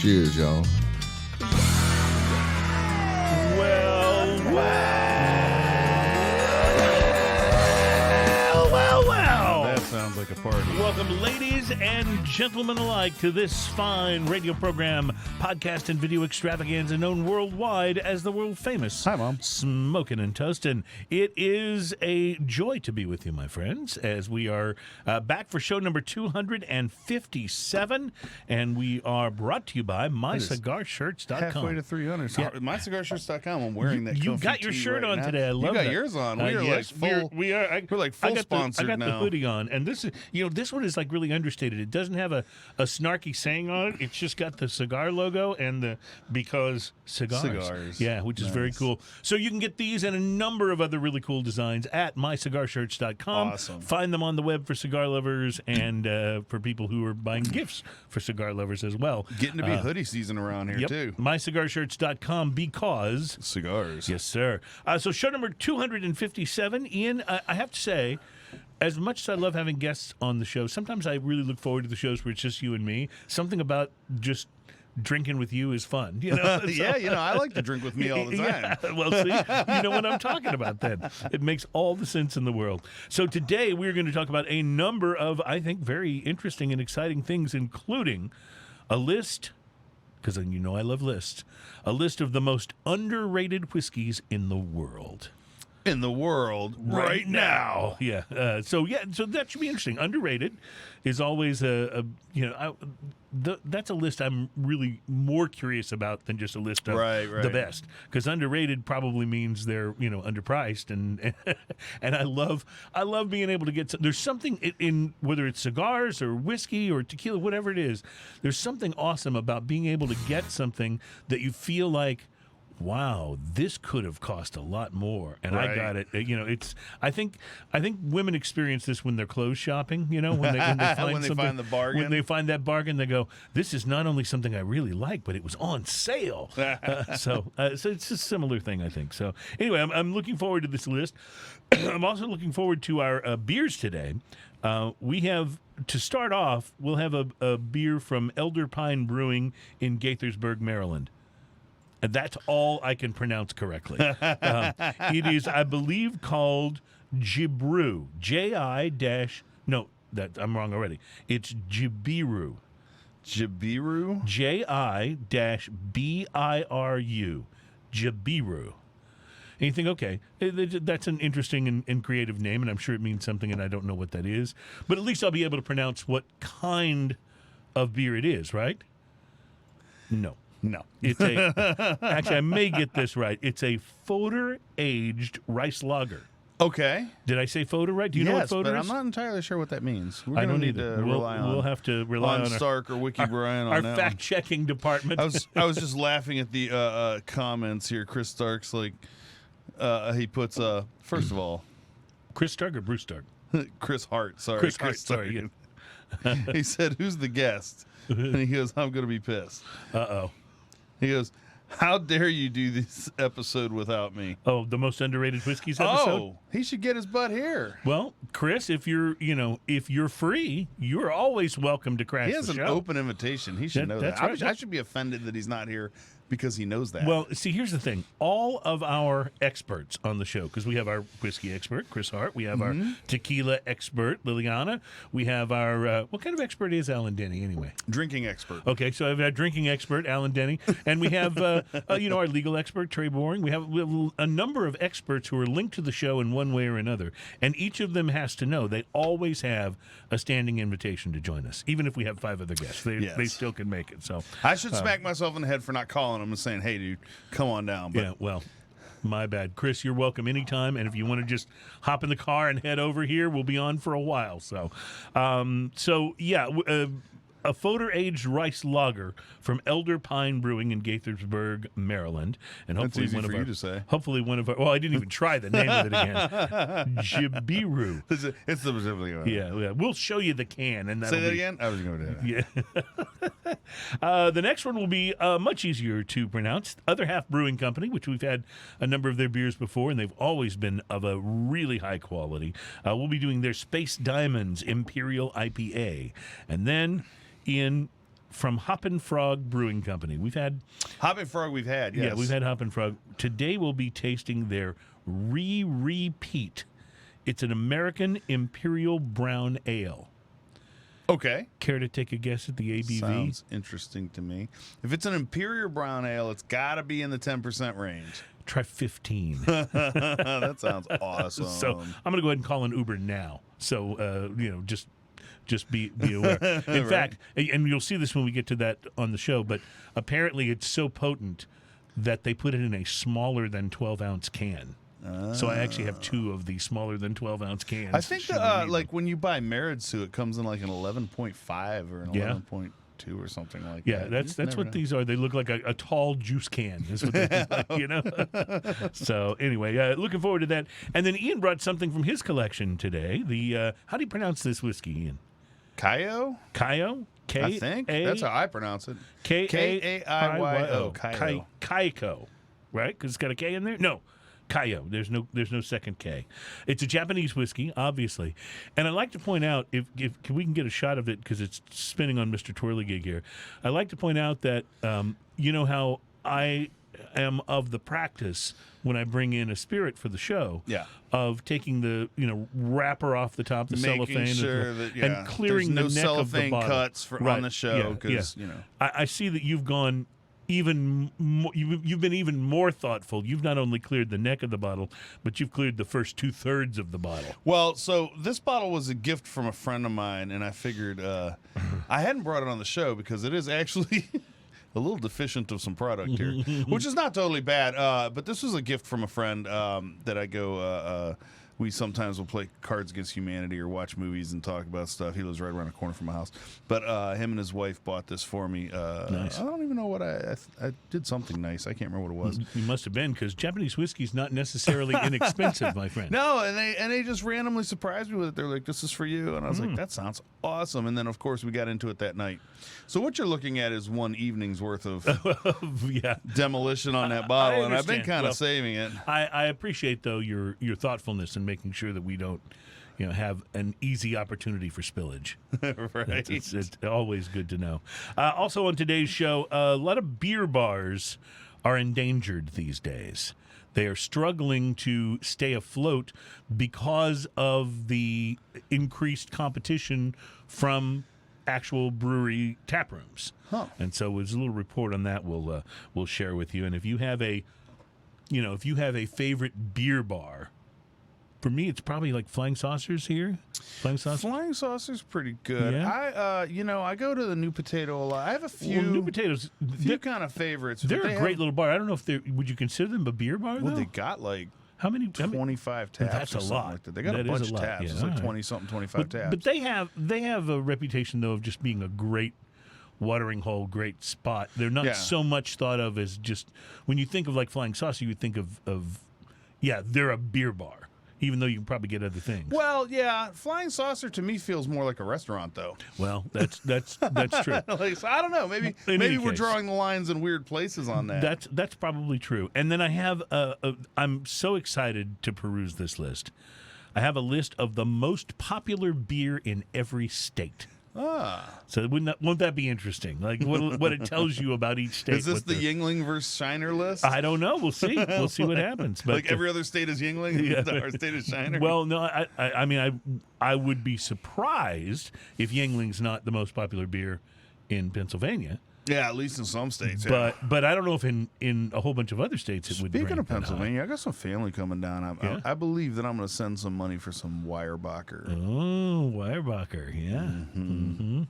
Cheers, y'all. Well. That sounds like a party. Welcome, ladies and gentlemen alike, to this fine radio program, podcast, and video extravaganza known worldwide as the world-famous Hi, Mom. Smokin' and Toastin'. It is a joy to be with you, my friends, as we are back for show number 257, and we are brought to you by MyCigarShirts.com. Halfway to 300. So MyCigarShirts.com. I'm wearing that. You got your tee shirt right on now. today. I love You got that. yours on. We are Yes, like full. we're like full I sponsored got now. the hoodie on, and this is, this one is like really understated. It doesn't have a snarky saying on it. It's just got the cigar logo and because cigars. Yeah, which is very cool. So you can get these and a number of other really cool designs at MyCigarShirts.com. Awesome. Find them on the web for cigar lovers and for people who are buying gifts for cigar lovers as well. Getting to be hoodie season around here, too. MyCigarShirts.com because Cigars. Yes, sir. So show number 257. Ian, I have to say, as much as I love having guests on the show, sometimes I really look forward to the shows where it's just you and me. Something about just drinking with you is fun. Yeah, I like to drink with me all the time. Yeah. Well, see, you know what I'm talking about then. It makes all the sense in the world. So today we're going to talk about a number of, I think, very interesting and exciting things, including a list, because you know I love lists, a list of the most underrated whiskeys in the world. In the world right now. Yeah. So that should be interesting. Underrated is always that's a list I'm really more curious about than just a list of the best. Because underrated probably means they're underpriced, and and I love being able to get there's something in whether it's cigars or whiskey or tequila, whatever it is. There's something awesome about being able to get something that you feel like, wow, this could have cost a lot more, and I got it. It's. I think women experience this when they're clothes shopping. When they find find the bargain, when they find that bargain, they go, "This is not only something I really like, but it was on sale." So it's a similar thing, I think. So anyway, I'm looking forward to this list. I'm also looking forward to our beers today. We have, to start off, we'll have a beer from Elder Pine Brewing in Gaithersburg, Maryland. And that's all I can pronounce correctly. It is, I believe, called Ji-Biru. I'm wrong already. It's Ji-Biru. Ji-Biru? Ji-Biru. Ji-Biru. And you think, okay, that's an interesting and creative name, and I'm sure it means something, and I don't know what that is. But at least I'll be able to pronounce what kind of beer it is, right? No. It's actually, I may get this right. It's a Foeder-Aged rice lager. Okay. Did I say Foeder right? Do you know what Foeder is? I'm not entirely sure what that means. I don't either. We'll have to rely on Stark or Wiki Brian on our that fact-checking department. I was just laughing at the comments here. Chris Stark's like, he puts, first of all. Chris Stark or Bruce Stark? Chris Hart, sorry. Chris Hart, sorry. Yeah. He said, "Who's the guest?" And he goes, "I'm going to be pissed." Uh-oh. He goes, "How dare you do this episode without me?" Oh, the most underrated whiskeys episode? Oh, he should get his butt here. Well, Chris, if you're free, you're always welcome to crash the show. He has an open invitation. He should know that. Right. I should be offended that he's not here because he knows that. Well, see, here's the thing. All of our experts on the show, because we have our whiskey expert, Chris Hart. We have our tequila expert, Liliana. We have our, what kind of expert is Alan Denny anyway? Drinking expert. Okay, so I have our drinking expert, Alan Denny. And we have, our legal expert, Trey Boring. We have a number of experts who are linked to the show in one way or another. And each of them has to know they always have a standing invitation to join us. Even if we have 5 other guests, they still can make it. So I should smack myself in the head for not calling him and saying, "Hey, dude, come on down." But yeah, well, my bad. Chris, you're welcome anytime. And if you want to just hop in the car and head over here, we'll be on for a while. So, a Foeder-Aged rice lager from Elder Pine Brewing in Gaithersburg, Maryland, and hopefully That's easy for you to say. Hopefully one of our. Well, I didn't even try the name of it again. Ji-Biru. It's the specific one. Yeah, we'll show you the can, and say that again. I was going to do that. Yeah. The next one will be much easier to pronounce. Other Half Brewing Company, which we've had a number of their beers before, and they've always been of a really high quality. We'll be doing their Space Diamonds Imperial IPA, and then in from Hoppin Frog Brewing Company. We've had Hoppin Frog. We've had, yes. Yeah, we've had Hoppin Frog. Today we'll be tasting their Repeat. It's an American Imperial Brown Ale. Okay. Care to take a guess at the ABV? Sounds interesting to me. If it's an Imperial Brown Ale, it's got to be in the 10% range. Try 15. That sounds awesome. So I'm going to go ahead and call an Uber now. So, just be aware. In fact, and you'll see this when we get to that on the show, but apparently it's so potent that they put it in a smaller than 12-ounce can. So I actually have 2 of the smaller than 12-ounce cans. I think like when you buy Meridsu, it comes in like an 11.5 or an 11.2 or something like that. Yeah, that's what these are. They look like a tall juice can. Is what they look like, So anyway, looking forward to that. And then Ian brought something from his collection today. The how do you pronounce this whiskey, Ian? KAIYO? KAIYO? I think that's how I pronounce it. KAIYO. KAIYO, right? Because it's got a K in there. No. KAIYO. There's no second K. It's a Japanese whiskey, obviously, and I'd like to point out if we can get a shot of it because it's spinning on Mr. Twirligig here. I'd like to point out that you know how I am of the practice when I bring in a spirit for the show, of taking the wrapper off the top, the cellophane, sure that, and clearing there's the neck of the cellophane bottle cuts on the show because I see that you've gone. Even more, you've been even more thoughtful. You've not only cleared the neck of the bottle, but you've cleared the first 2/3 of the bottle. Well, so this bottle was a gift from a friend of mine, and I figured I hadn't brought it on the show because it is actually a little deficient of some product here, which is not totally bad. But this was a gift from a friend that I go. We sometimes will play Cards Against Humanity or watch movies and talk about stuff. He lives right around the corner from my house. But him and his wife bought this for me. Nice. I don't even know what I did something nice. I can't remember what it was. You must have been, because Japanese whiskey is not necessarily inexpensive, my friend. No, and they just randomly surprised me with it. They're like, "This is for you," and I was like, "That sounds awesome." And then of course we got into it that night. So what you're looking at is one evening's worth of demolition on that bottle, and I've been kind of saving it. I appreciate though your thoughtfulness in making sure that we don't have an easy opportunity for spillage. Right. It's always good to know. Also on today's show, a lot of beer bars are endangered these days. They are struggling to stay afloat because of the increased competition from actual brewery tap rooms. And so there's a little report on that we'll share with you. And if you have a favorite beer bar, for me, it's probably like Flying Saucers here. Flying Saucer's pretty good. Yeah. I go to the New Potato a lot. I have a few New Potatoes. Few kind of favorites. They're a great little bar. I don't know if would you consider them a beer bar? Well, though? they got like how many 25 taps. That's a lot. Like that. They got a bunch of tabs. It's like 20-something, 25 tabs. But they have a reputation though of just being a great watering hole, great spot. They're not so much thought of as just when you think of like Flying Saucer, you would think of they're a beer bar. Even though you can probably get other things. Well, yeah, Flying Saucer to me feels more like a restaurant, though. Well, that's true. So I don't know. Maybe we're drawing the lines in weird places on that. That's probably true. And then I have I'm so excited to peruse this list. I have a list of the most popular beer in every state. So won't that be interesting? Like what it tells you about each state. Is this the Yuengling versus Shiner list? I don't know. We'll see. We'll see what happens. But like every other state is Yuengling, our state is Shiner. Well, no. I would be surprised if Yuengling's not the most popular beer in Pennsylvania. Yeah, at least in some states. But I don't know if in a whole bunch of other states it would. Speaking of Pennsylvania, I got some family coming down. I believe that I'm going to send some money for some Weyerbacher. Oh, Weyerbacher, yeah.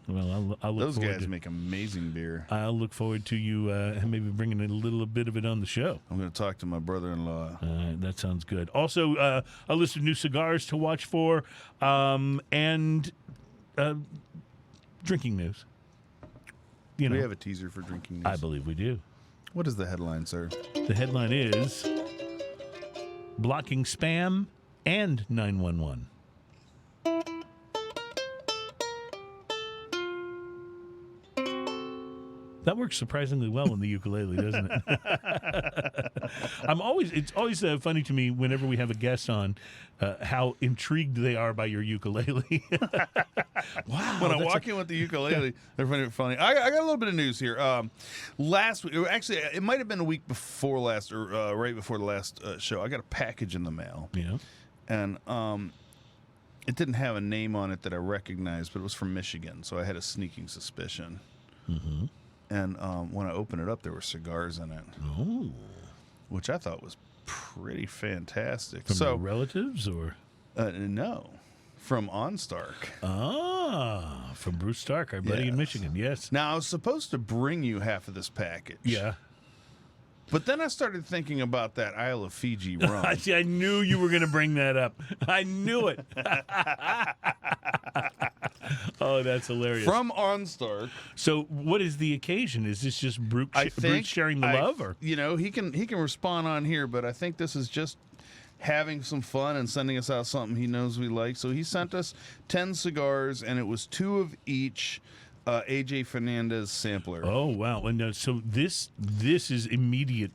Well, I'll look those forward guys to, make amazing beer. I'll look forward to you maybe bringing a little bit of it on the show. I'm going to talk to my brother-in-law. That sounds good. Also, a list of new cigars to watch for, and drinking news. Do we have a teaser for drinking news? I believe we do. What is the headline, sir? The headline is Blocking Spam and 911. That works surprisingly well on the ukulele, doesn't it? It's always funny to me whenever we have a guest on how intrigued they are by your ukulele. Wow. When I walk in with the ukulele, they're funny. I got a little bit of news here. Last week, actually, it might have been a week before last, or right before the last show, I got a package in the mail. Yeah. And it didn't have a name on it that I recognized, but it was from Michigan, so I had a sneaking suspicion. Mm-hmm. And when I opened it up, there were cigars in it. Oh. Which I thought was pretty fantastic. From your relatives, or? No. From OnStark. Ah, from Bruce Stark, our buddy in Michigan, yes. Now, I was supposed to bring you half of this package. Yeah. But then I started thinking about that Isle of Fiji rum. I knew you were going to bring that up. I knew it. Oh, that's hilarious. From OnStark. So what is the occasion? Is this just Bruce sharing the love? Or? You know, he can respond on here, but I think this is just having some fun and sending us out something he knows we like. So he sent us 10 cigars, and it was 2 of each AJ Fernandez sampler. Oh, wow. And so this is immediate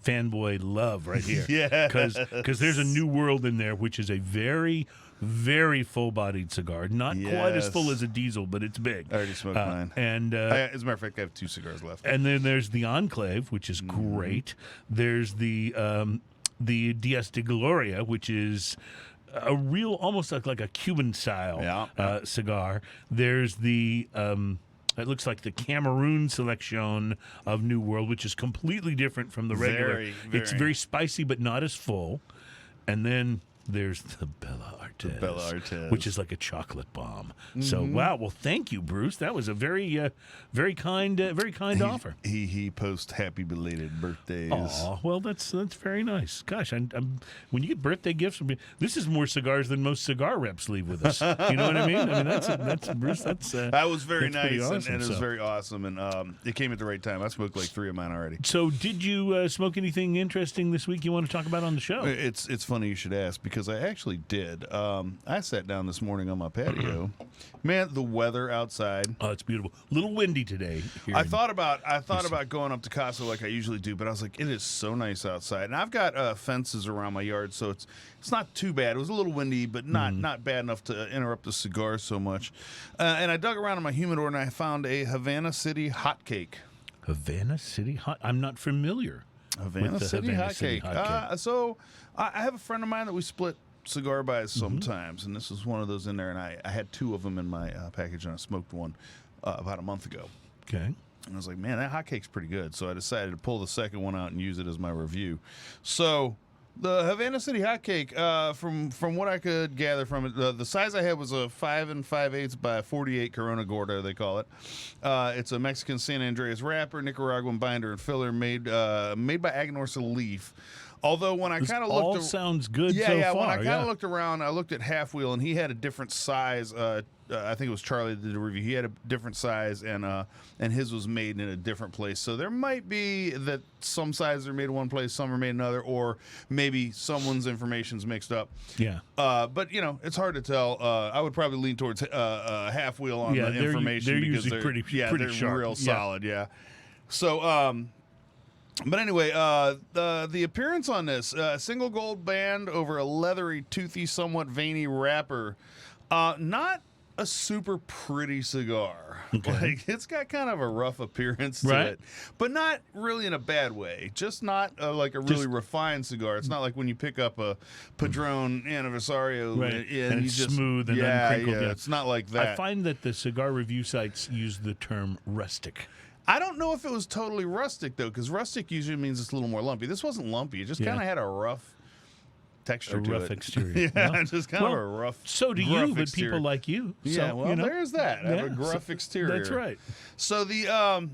fanboy love right here. Yeah. Because there's a New World in there, which is a very, very full-bodied cigar. Not quite as full as a Diesel, but it's big. I already smoked mine. And as a matter of fact, I have 2 cigars left. And then there's the Enclave, which is great. There's the Dias de Gloria, which is a real, almost like a Cuban-style cigar. There's the... it looks like the Cameroon selection of New World, which is completely different from the regular. It's very spicy, but not as full. And then there's the Bella Artes, which is like a chocolate bomb. Mm-hmm. So, wow. Well, thank you, Bruce. That was a very, very kind offer. He posts happy belated birthdays. Oh, well, that's very nice. Gosh, I'm when you get birthday gifts from me, this is more cigars than most cigar reps leave with us. You know what I mean? I mean, that's Bruce. That was very nice, awesome, and it was very awesome, and it came at the right time. I smoked like 3 of mine already. So, did you smoke anything interesting this week you want to talk about on the show? It's funny you should ask, because I actually did. I sat down this morning on my patio. Man, the weather outside. Oh, it's beautiful. A little windy today. I thought about going up to Casa like I usually do, but I was like, it is so nice outside. And I've got fences around my yard, so it's not too bad. It was a little windy, but not bad enough to interrupt the cigar so much. And I dug around in my humidor, and I found a Havana City Hotcake. Havana City Hot? I'm not familiar. Havana City Hotcake. So I have a friend of mine that we split cigar buys sometimes, and this is one of those in there, and I had 2 of them in my package, and I smoked one about a month ago. Okay. And I was like, man, that hotcake's pretty good. So I decided to pull the second one out and use it as my review. So the Havana City Hotcake, from what I could gather from it, the size I had was a 5 5/8 by 48 Corona Gorda, they call it. It's a Mexican San Andreas wrapper, Nicaraguan binder and filler, made by Aganorsa Leaf. Although when I kind of looked, all sounds good so far. When I kind of looked around, I looked at Half Wheel, and he had a different size. I think it was Charlie that did the review. He had a different size, and his was made in a different place. So there might be that some sizes are made in one place, some are made in another, or maybe someone's information's mixed up. Yeah. But it's hard to tell. I would probably lean towards Half Wheel on the information, they're because usually pretty they're sharp. real solid. Yeah. So. But anyway, the appearance on this, single gold band over a leathery, toothy, somewhat veiny wrapper. Not a super pretty cigar. Okay. Like, it's got kind of a rough appearance to it, but not really in a bad way. Just not like a really refined cigar. It's not like when you pick up a Padron Anniversario and it's just smooth and uncrinkled. Yeah, it's not like that. I find that the cigar review sites use the term rustic. I don't know if it was totally rustic, though, because rustic usually means it's a little more lumpy. This wasn't lumpy. It just kind of had a rough texture to it. A rough exterior. Just kind of a rough So do you, but exterior. people like you. So, there's that. I have a gruff exterior. That's right. So the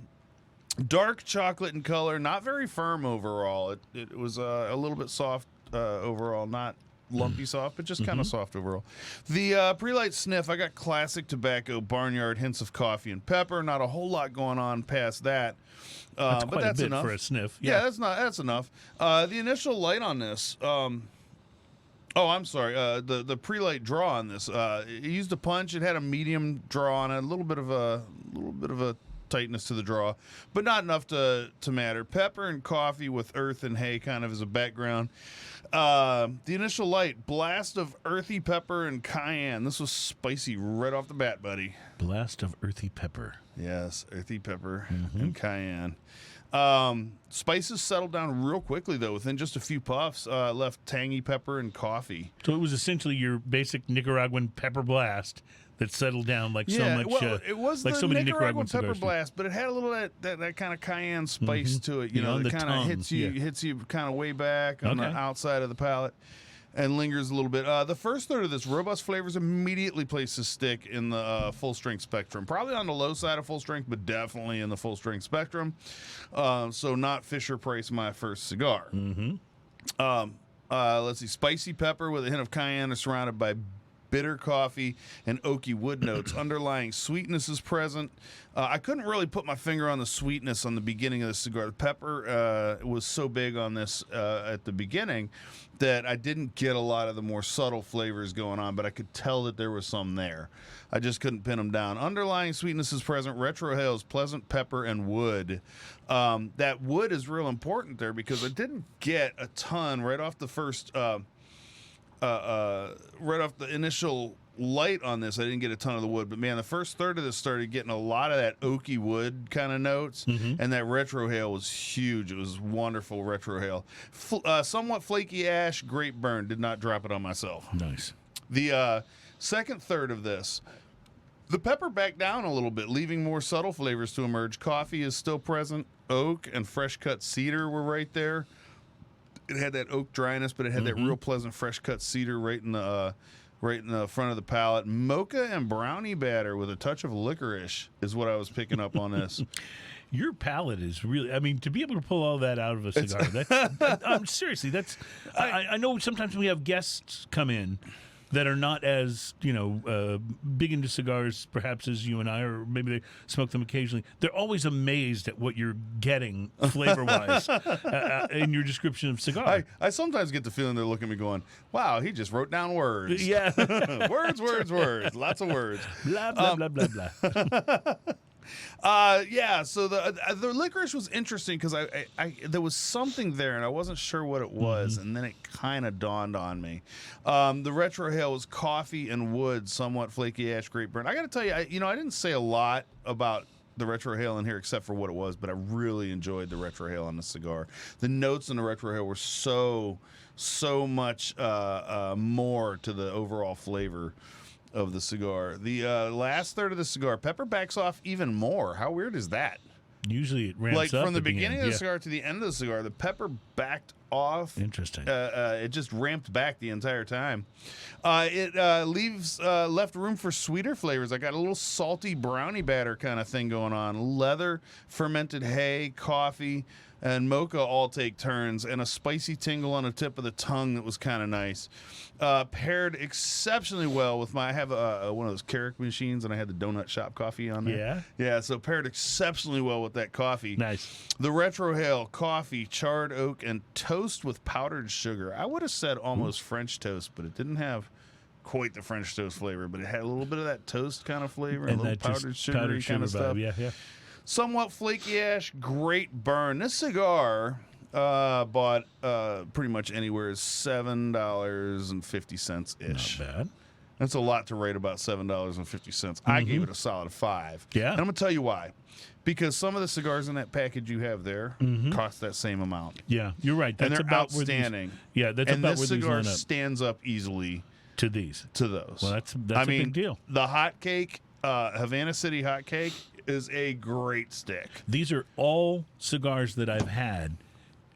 dark chocolate in color, not very firm overall. It was a little bit soft overall, not lumpy soft, but just kind of soft overall. The pre-light sniff, I got classic tobacco, barnyard, hints of coffee and pepper. Not a whole lot going on past that. That's but quite that's a bit enough for a sniff. Yeah, that's enough. The initial light on this. I'm sorry. The pre-light draw on this. It used a punch. It had a medium draw on it. A little bit of a tightness to the draw, but not enough to matter. Pepper and coffee with earth and hay kind of as a background. The initial light, blast of earthy pepper and cayenne. This was spicy right off the bat, buddy. Blast of earthy pepper. Yes, earthy pepper and cayenne. Spices settled down real quickly, though. Within just a few puffs, left tangy pepper and coffee. So it was essentially your basic Nicaraguan pepper blast that settled down like so much. Well, it was like the so many Nicaraguan pepper cigars blast, but it had a little of that kind of cayenne spice to it. You know, it kind of hits you kind of way back on the outside of the palate. And lingers a little bit. The first third of this robust flavors immediately places stick in the full strength spectrum. Probably on the low side of full strength, but definitely in the full strength spectrum. So not Fisher Price my first cigar. Let's see, spicy pepper with a hint of cayenne is surrounded by bitter coffee and oaky wood notes. Underlying sweetness is present. I couldn't really put my finger on the sweetness on the beginning of the cigar. The pepper was so big on this at the beginning that I didn't get a lot of the more subtle flavors going on, but I could tell that there was some there. I just couldn't pin them down. Underlying sweetness is present. Retrohales, pleasant pepper, and wood. That wood is real important there because I didn't get a ton right off the first... right off the initial light on this, I didn't get a ton of the wood, but man, the first third of this started getting a lot of that oaky wood kind of notes, and that retrohale was huge. It was wonderful retrohale. Somewhat flaky ash, great burn. Did not drop it on myself. Nice. The second third of this, the pepper backed down a little bit, leaving more subtle flavors to emerge. Coffee is still present. Oak and fresh cut cedar were right there. It had that oak dryness, but it had that real pleasant fresh cut cedar right in the front of the palate. Mocha and brownie batter with a touch of licorice is what I was picking up on this. Your palate is really, I mean, to be able to pull all that out of a cigar, seriously, that's, I know sometimes we have guests come in that are not as, big into cigars perhaps as you and I, or maybe they smoke them occasionally. They're always amazed at what you're getting flavor-wise in your description of cigar. I sometimes get the feeling they're looking at me going, wow, he just wrote down words. Yeah. words. Lots of words. Blah, blah, blah, blah, blah. So the licorice was interesting because I there was something there and I wasn't sure what it was, and then it kind of dawned on me. The retrohale was coffee and wood, somewhat flaky ash, great burn. I got to tell you, I didn't say a lot about the retrohale in here except for what it was, but I really enjoyed the retrohale on the cigar. The notes in the retrohale were so much more to the overall flavor of the cigar. The last third of the cigar, pepper backs off even more. How weird is that? Usually it ramps up from the beginning of the cigar to the end of the cigar, the pepper backed off. Interesting. It just ramped back the entire time. It left room for sweeter flavors. I got a little salty brownie batter kind of thing going on. Leather, fermented hay, coffee, and mocha all take turns, and a spicy tingle on the tip of the tongue that was kind of nice. Paired exceptionally well with I have one of those Keurig machines, and I had the donut shop coffee on there. Yeah, so paired exceptionally well with that coffee. Nice. The retrohale, coffee, charred oak, and toast with powdered sugar. I would have said almost French toast, but it didn't have quite the French toast flavor, but it had a little bit of that toast kind of flavor, and a little powdered sugary kind of stuff. Yeah. Somewhat flaky ash, great burn. This cigar bought pretty much anywhere is $7.50-ish. Not bad. That's a lot to rate about $7.50. I gave it a solid 5. Yeah. And I'm going to tell you why. Because some of the cigars in that package you have there cost that same amount. Yeah, you're right. That's and they're about outstanding. That's and about this where these cigar line up. Stands up easily To these. to those. Well, that's a big deal. The Hotcake, Havana City Hotcake, is a great stick. These are all cigars that I've had,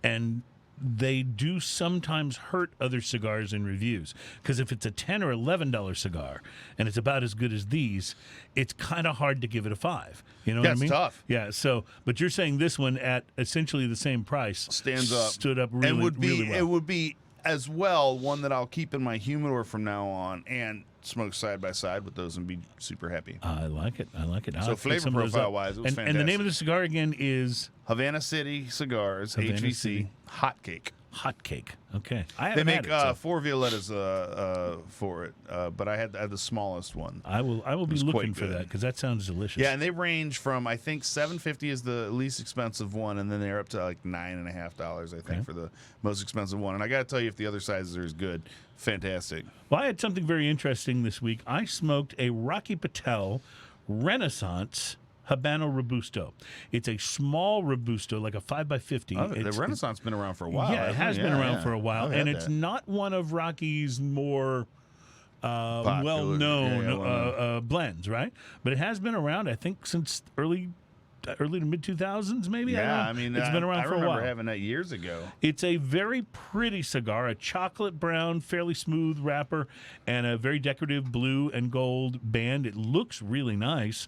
and they do sometimes hurt other cigars in reviews. Because if it's a $10 or $11 cigar and it's about as good as these, it's kind of hard to give it a 5. You know what I mean? That's tough. Yeah. So, but you're saying this one at essentially the same price Stands up. stood up really, and would be, really well. It would be as well one that I'll keep in my humidor from now on and smoke side by side with those and be super happy. I like it. So flavor profile wise, it was fantastic. And the name of the cigar again is Havana City Cigars, Havana HVC City. Hotcake. Hotcake. Okay. I They haven't make had it, so 4 Violettas for it, but I had the smallest one. I will be looking for that because that sounds delicious. Yeah, and they range from, I think, $7.50 is the least expensive one, and then they're up to like $9.50, I think, for the most expensive one. And I got to tell you, if the other sizes are as good, fantastic. Well, I had something very interesting this week. I smoked a Rocky Patel Renaissance Habano Robusto. It's a small Robusto, like a 5x50. Oh, the Renaissance been around for a while. Yeah, it has been around for a while, and it's that. not one of Rocky's more well-known blends, right? But it has been around, I think, since early to mid 2000s, maybe. Yeah, I mean, it's been around for a while. I remember having that years ago. It's a very pretty cigar, a chocolate brown, fairly smooth wrapper, and a very decorative blue and gold band. It looks really nice.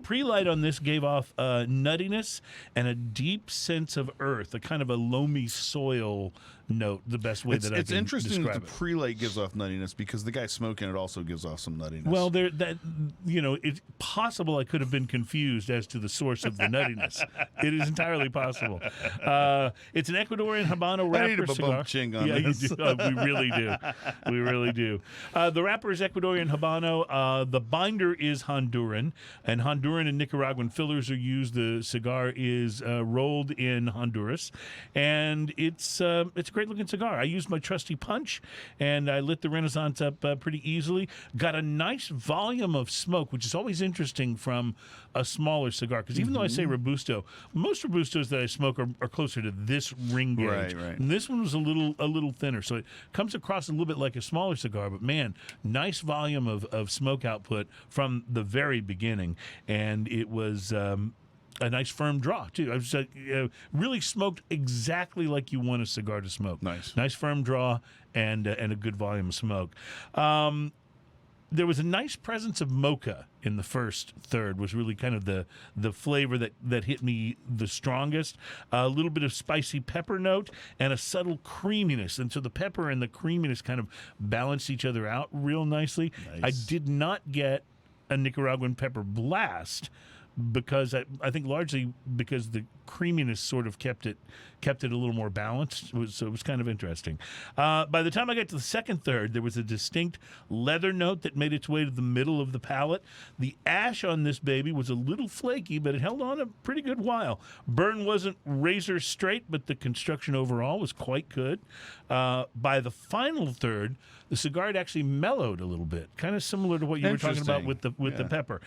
Pre-light on this gave off nuttiness and a deep sense of earth, a kind of a loamy soil note, the best way that I can describe it. It's interesting that the pre-light gives off nuttiness because the guy smoking it also gives off some nuttiness. Well, it's possible I could have been confused as to the source of the nuttiness. It is entirely possible. It's an Ecuadorian Habano wrapper I need a cigar. ching on this. this. You do. We really do. We really do. The wrapper is Ecuadorian Habano. The binder is Honduran, and Honduran and Nicaraguan fillers are used. The cigar is rolled in Honduras, and it's a great looking cigar. I used my trusty punch, and I lit the Renaissance up pretty easily. Got a nice volume of smoke, which is always interesting from a smaller cigar. Because even though I say Robusto, most Robustos that I smoke are closer to this ring gauge. Right. And this one was a little thinner, so it comes across a little bit like a smaller cigar. But man, nice volume of smoke output from the very beginning, and it was. A nice firm draw too. I was really smoked exactly like you want a cigar to smoke. Nice firm draw and a good volume of smoke. There was a nice presence of mocha in the first third. Was really kind of the flavor that hit me the strongest. A little bit of spicy pepper note and a subtle creaminess, and so the pepper and the creaminess kind of balanced each other out real nicely. I did not get a Nicaraguan pepper blast, because I think largely because the creaminess sort of kept it a little more balanced. So it was kind of interesting. By the time I got to the second third, there was a distinct leather note that made its way to the middle of the palate. The ash on this baby was a little flaky, but it held on a pretty good while. Burn wasn't razor straight, but the construction overall was quite good. By the final third, the cigar had actually mellowed a little bit, kind of similar to what you were talking about with the pepper.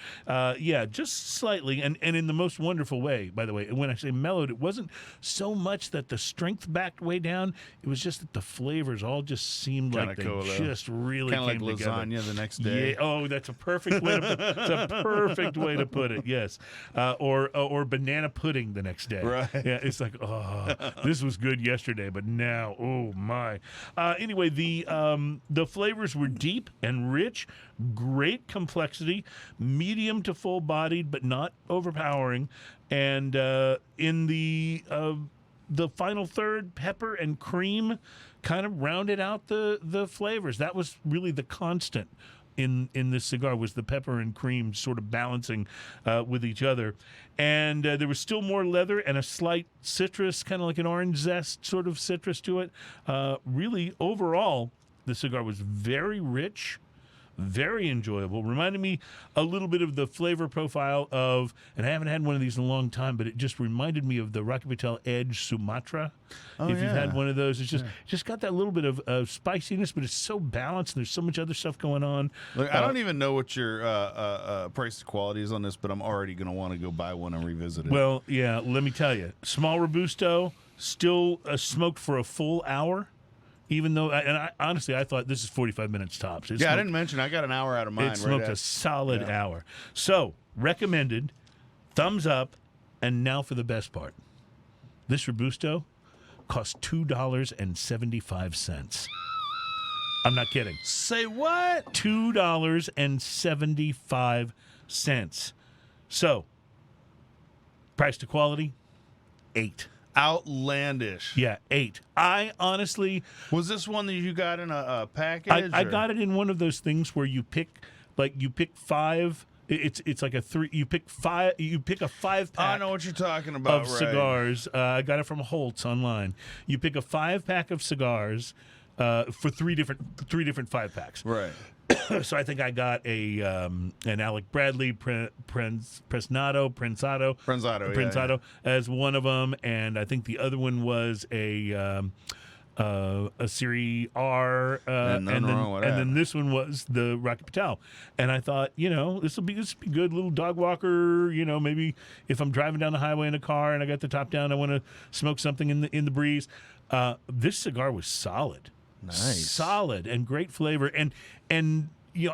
Just slightly, and in the most wonderful way, by the way. When I say mellowed, it wasn't so much that the strength backed way down. It was just that the flavors all just seemed like they just really came together. Kind of like lasagna the next day. Yeah. Oh, that's a perfect way to put it. Yes. Or banana pudding the next day. Right. Yeah. It's like, this was good yesterday, but now, oh my. Anyway, the flavors were deep and rich, great complexity, medium to full bodied, but not overpowering. And in the final third, pepper and cream kind of rounded out the flavors. That was really the constant in this cigar, was the pepper and cream sort of balancing with each other. And there was still more leather and a slight citrus, kind of like an orange zest sort of citrus to it. Really, overall, the cigar was very rich, very enjoyable. Reminded me a little bit of the flavor profile of, and I haven't had one of these in a long time, but it just reminded me of the Rocky Patel Edge Sumatra. If you've had one of those, it's just got that little bit of spiciness, but it's so balanced, and there's so much other stuff going on. Look, I don't even know what your price to quality is on this, but I'm already going to want to go buy one and revisit it. Well, yeah, let me tell you. Small Robusto, still smoked for a full hour. Even though, honestly, I thought this is 45 minutes tops. I didn't mention I got an hour out of mine. It smoked a solid hour. So, recommended, thumbs up, and now for the best part. This Robusto cost $2.75. I'm not kidding. Say what? $2.75. So, price to quality, 8. Outlandish. Yeah, 8. I honestly... Was this one that you got in a package? I got it in one of those things where you pick 5 It's like a three. You pick a 5-pack. I know what you're talking about. Of cigars. I got it from Holtz online. You pick a 5-pack of cigars for three different 5-packs. Right. So I think I got an Alec Bradley Prensado as one of them, and I think the other one was a Series R, and then this one was the Rocky Patel. And I thought, this will be good, little dog walker. Maybe if I'm driving down the highway in a car and I got the top down, I want to smoke something in the breeze. This cigar was solid. Nice. Solid and great flavor. And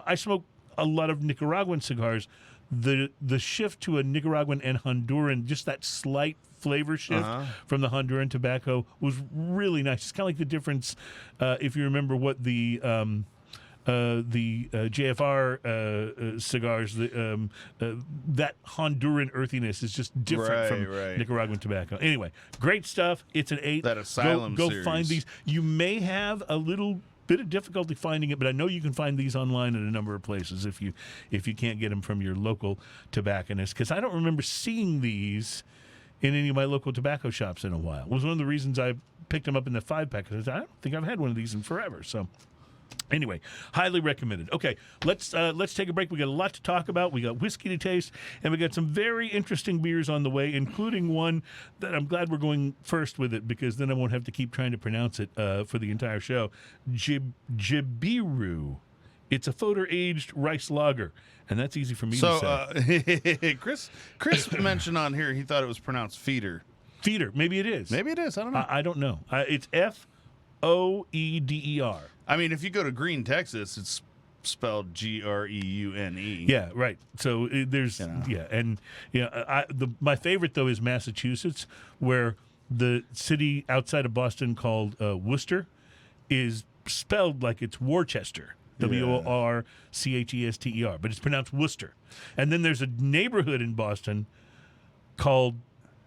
I smoke a lot of Nicaraguan cigars. The shift to a Nicaraguan and Honduran, just that slight flavor shift from the Honduran tobacco was really nice. It's kind of like the difference, if you remember what the JFR cigars, that Honduran earthiness is just different from Nicaraguan tobacco. Anyway, great stuff. It's an 8. That Asylum Go series. find these. You may have a little bit of difficulty finding it, but I know you can find these online at a number of places if you can't get them from your local tobacconist, because I don't remember seeing these in any of my local tobacco shops in a while. It was one of the reasons I picked them up in the 5-pack, because I don't think I've had one of these in forever. So anyway, highly recommended. Okay, let's take a break. We got a lot to talk about. We got whiskey to taste, and we got some very interesting beers on the way, including one that I'm glad we're going first with it, because then I won't have to keep trying to pronounce it for the entire show. Ji-Biru. It's a Foeder-Aged rice lager, and that's easy for me to say. Chris mentioned on here he thought it was pronounced feeder. Feeder. Maybe it is. Maybe it is. I don't know. I don't know. It's Foeder. I mean, if you go to Green, Texas, it's spelled Greune. Yeah, right. So there's my favorite though is Massachusetts, where the city outside of Boston called Worcester is spelled like it's Worcester. Worchester, but it's pronounced Worcester. And then there's a neighborhood in Boston called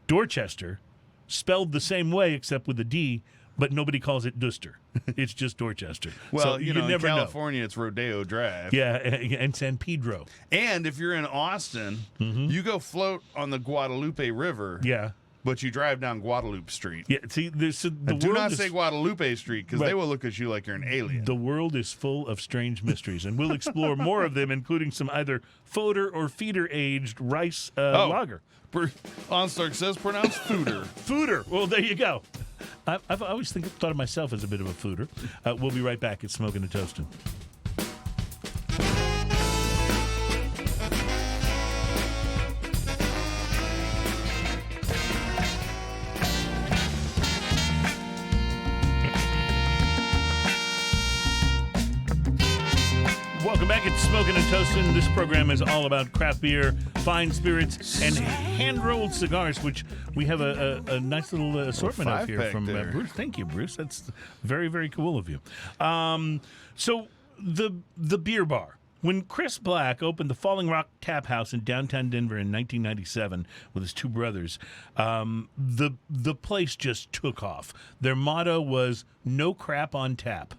Dorchester, spelled the same way except with a D, but nobody calls it Duster. It's just Dorchester. Well, so you know, in California, it's Rodeo Drive. Yeah, and San Pedro. And if you're in Austin, you go float on the Guadalupe River. Yeah. But you drive down Guadalupe Street. Yeah, see, do not say Guadalupe Street, because they will look at you like you're an alien. The world is full of strange mysteries, and we'll explore more of them, including some either Foeder or Feeder-Aged rice lager. OnStark says pronounced Foeder. Foeder. Well, there you go. I've always thought of myself as a bit of a Foeder. We'll be right back. It's Smoking and Toasting. Welcome back. It's Smoking and Toasting. This program is all about craft beer, fine spirits, and hand-rolled cigars, which we have a nice little assortment of here from Bruce. Thank you, Bruce. That's very, very cool of you. So the beer bar. When Chris Black opened the Falling Rock Tap House in downtown Denver in 1997 with his two brothers, the place just took off. Their motto was "No crap on tap."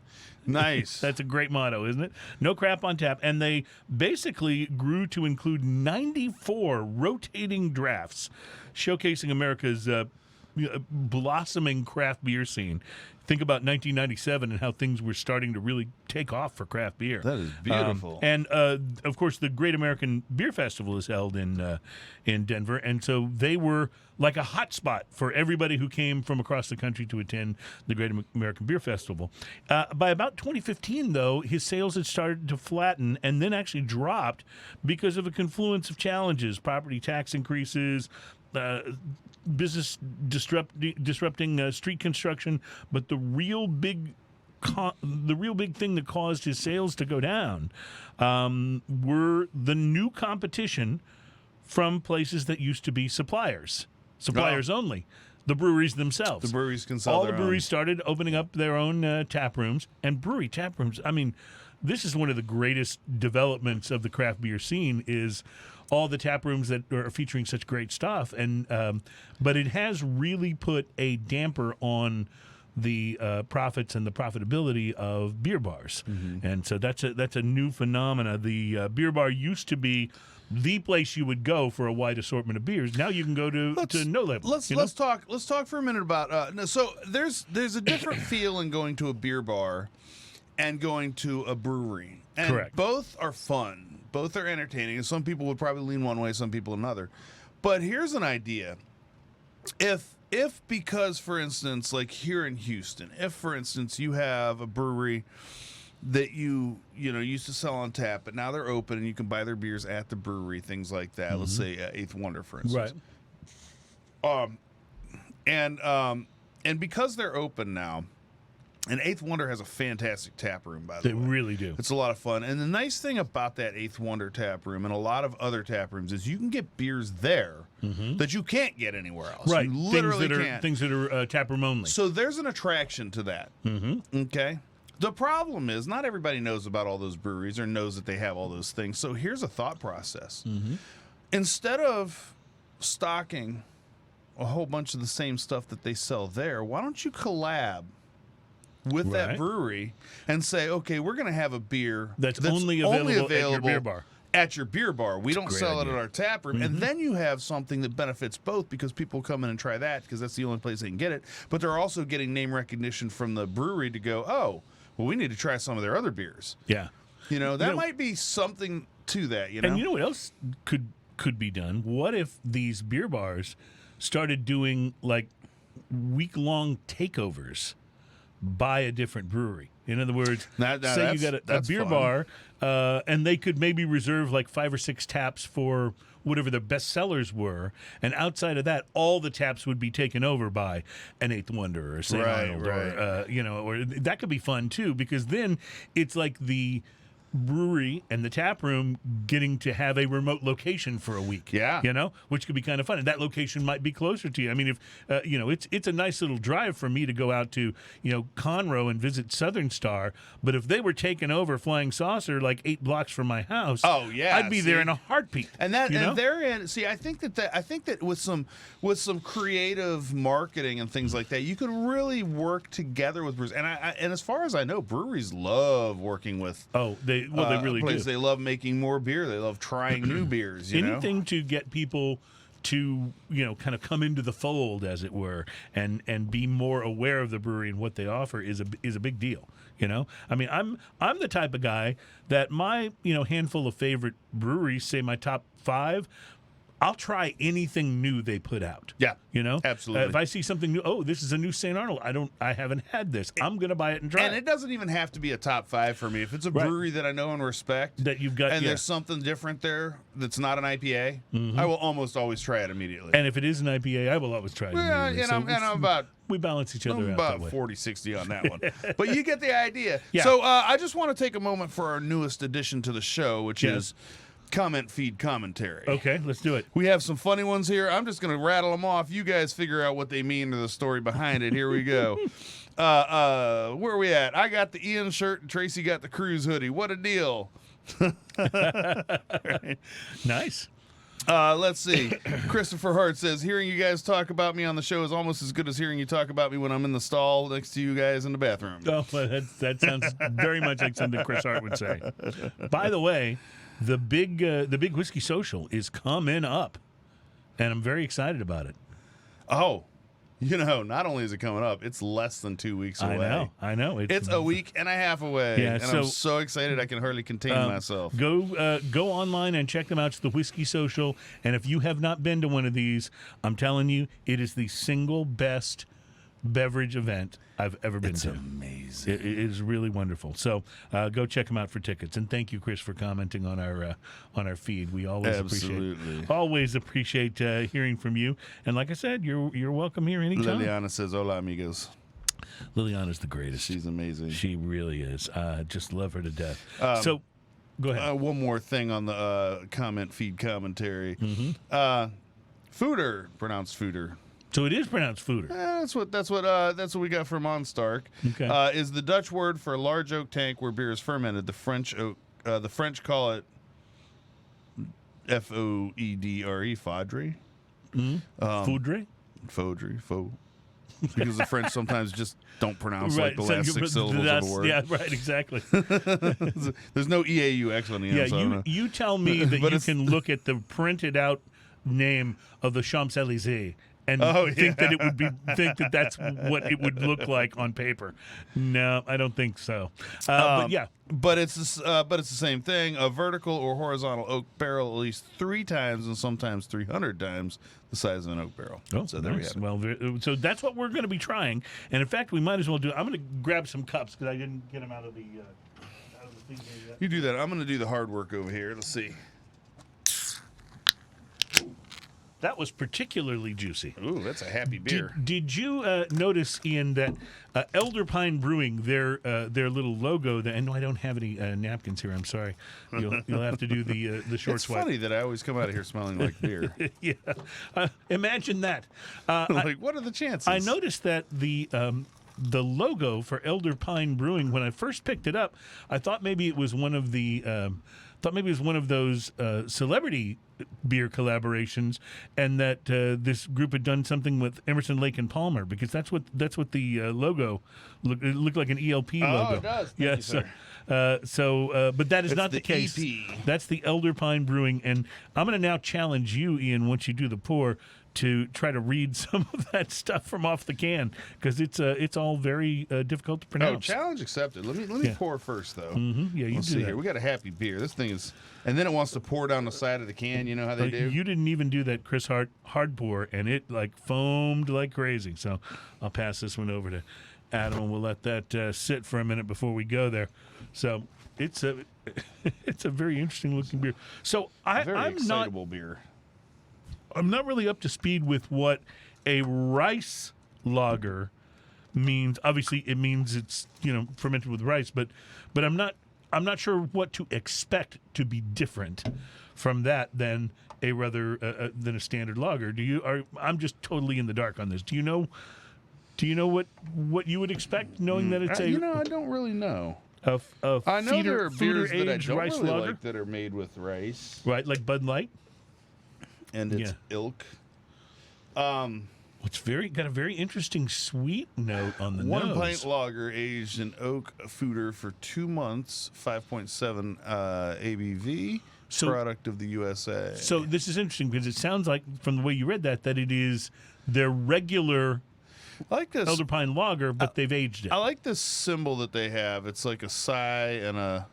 Nice. That's a great motto, isn't it? No crap on tap. And they basically grew to include 94 rotating drafts, showcasing America's blossoming craft beer scene. Think about 1997 and how things were starting to really take off for craft beer. That is beautiful. And of course, the Great American Beer Festival is held in Denver, and so they were like a hot spot for everybody who came from across the country to attend the Great American Beer Festival. By about 2015, though, his sales had started to flatten and then actually dropped because of a confluence of challenges: property tax increases, business disrupting street construction, but the real big thing that caused his sales to go down were the new competition from places that used to be suppliers only. The breweries themselves. The breweries can sell all their the breweries own. Started opening up their own tap rooms, and brewery tap rooms. I mean, this is one of the greatest developments of the craft beer scene is all the tap rooms that are featuring such great stuff, and but it has really put a damper on the profits and the profitability of beer bars, and so that's a new phenomena. The beer bar used to be the place you would go for a wide assortment of beers. Now you can go to no label. Let's talk for a minute about so there's a different feel in going to a beer bar and going to a brewery. And Correct. Both are fun. Both are entertaining. And some people would probably lean one way, some people another. But here's an idea. If because, for instance, like here in Houston, if, for instance, you have a brewery that you used to sell on tap, but now they're open and you can buy their beers at the brewery, things like that. Mm-hmm. Let's say Eighth Wonder, for instance. Right. And because they're open now, and Eighth Wonder has a fantastic tap room, by the way. They really do. It's a lot of fun. And the nice thing about that Eighth Wonder tap room and a lot of other tap rooms is you can get beers there that you can't get anywhere else. Right. You literally can't. Things that are tap room only. So there's an attraction to that. Mm-hmm. Okay? The problem is not everybody knows about all those breweries or knows that they have all those things. So here's a thought process. Mm-hmm. Instead of stocking a whole bunch of the same stuff that they sell there, why don't you collab with that brewery and say, okay, we're going to have a beer that's only available at your beer bar. At your beer bar. We don't sell it idea. at our tap room. Mm-hmm. And then you have something that benefits both because people come in and try that because that's the only place they can get it. But they're also getting name recognition from the brewery to go, oh, well, we need to try some of their other beers. Yeah. That might be something to that, And you know what else could be done? What if these beer bars started doing like week-long takeovers by a different brewery? In other words, say you got a beer bar, and they could maybe reserve like 5 or 6 taps for whatever the best sellers were, and outside of that, all the taps would be taken over by an Eighth Wonder or St. Arnold, or that could be fun too, because then it's like the brewery and the tap room getting to have a remote location for a week. Yeah. Which could be kind of fun. And that location might be closer to you. I mean, if, it's a nice little drive for me to go out to, Conroe and visit Southern Star. But if they were taking over Flying Saucer like 8 blocks from my house, I'd be there in a heartbeat. And therein, I think that with some creative marketing and things like that, you could really work together with breweries. And as far as I know, breweries love working with they really do. They love making more beer. They love trying new beers. Anything to get people to kind of come into the fold, as it were, and be more aware of the brewery and what they offer is a big deal. I mean, I'm the type of guy that my handful of favorite breweries, say my top 5. I'll try anything new they put out. Yeah, absolutely. If I see something new, this is a new St. Arnold. I haven't had this. I'm gonna buy it and try it. And it doesn't even have to be a top 5 for me. If it's a brewery that I know and respect, that you've got, and there's something different there that's not an IPA, I will almost always try it immediately. And if it is an IPA, I will always try it immediately. We balance each other out. About 40-60 on that one. But you get the idea. Yeah. So I just want to take a moment for our newest addition to the show, which is comment feed commentary. Okay, let's do it. We have some funny ones here. I'm just going to rattle them off. You guys figure out what they mean or the story behind it. Here we go. Where are we at? I got the Ian shirt and Tracy got the Cruise hoodie. What a deal. Right. Nice. Let's see. Christopher Hart says, hearing you guys talk about me on the show is almost as good as hearing you talk about me when I'm in the stall next to you guys in the bathroom. Oh, that sounds very much like something Chris Hart would say. By the way, the big Whiskey Social is coming up, and I'm very excited about it. Oh, not only is it coming up, it's less than 2 weeks away. I know. It's a week and a half away, and I'm so excited I can hardly contain myself. Go online and check them out. It's the Whiskey Social, and if you have not been to one of these, I'm telling you, it is the single best beverage event I've ever been to. It's amazing. It is really wonderful. So go check them out for tickets. And thank you, Chris, for commenting on our feed. We always appreciate hearing from you. And like I said, you're welcome here anytime. Liliana says, "Hola, amigos." Liliana's the greatest. She's amazing. She really is. Just love her to death. So go ahead. One more thing on the comment feed commentary. Mm-hmm. Foeder, pronounced Foeder. So it is pronounced Foeder. That's what we got from OnStark. Okay. Is the Dutch word for a large oak tank where beer is fermented. The French call it Foedre. Mm-hmm. Foudre? Foedre. Because the French sometimes just don't pronounce like the last 6 syllables of a word. Yeah, right, exactly. There's no EAUX on the end. Yeah, you tell me that you can look at the printed out name of the Champs-Élysées and think that that's what it would look like on paper. No, I don't think so. But yeah. But it's the same thing. A vertical or horizontal oak barrel at least 3 times and sometimes 300 times the size of an oak barrel. Oh, so there we have it. Well, so that's what we're going to be trying. And in fact, we might as well do. I'm going to grab some cups because I didn't get them out of the thing here yet. You do that. I'm going to do the hard work over here. Let's see. That was particularly juicy. Ooh, that's a happy beer. Did you notice, Ian, that Elder Pine Brewing, their little logo, and no, I don't have any napkins here. I'm sorry. You'll have to do the short swipe. It's funny that I always come out of here smelling like beer. Yeah, imagine that. Like, what are the chances? I noticed that the logo for Elder Pine Brewing, when I first picked it up, I thought maybe it was one of those celebrity beer collaborations, and that this group had done something with Emerson, Lake and Palmer, because that's what the logo looked. It looked like an ELP logo. Oh, it does. Yeah. But that is not the case. EP. That's the Elder Pine Brewing, and I'm going to now challenge you, Ian, once you do the pour, to try to read some of that stuff from off the can, because it's all very difficult to pronounce. Oh, challenge accepted. Let me pour first, though. Mm-hmm. Yeah, Let's do see that. here. We got a happy beer. This thing is, and then it wants to pour down the side of the can. You know how they do. You didn't even do that, Chris hard pour, and it like foamed like crazy. So I'll pass this one over to Adam, and we'll let that sit for a minute before we go there. So it's a very interesting looking beer. So Very excitable beer. I'm not really up to speed with what a rice lager means. Obviously, it means it's fermented with rice, but I'm not sure what to expect to be different from that than a standard lager. I'm just totally in the dark on this. Do you know what you would expect, knowing that it's I don't really know. I know there are beers that I don't rice really lager? like that are made with rice. Right, like Bud Light. And its ilk. It's got a very interesting sweet note on the nose. 1 pint lager aged in oak foeder for 2 months, 5.7 ABV, product of the USA. So this is interesting because it sounds like, from the way you read that it is their regular I like this Elder Pine lager, but they've aged it. I like this symbol that they have. It's like a sigh and a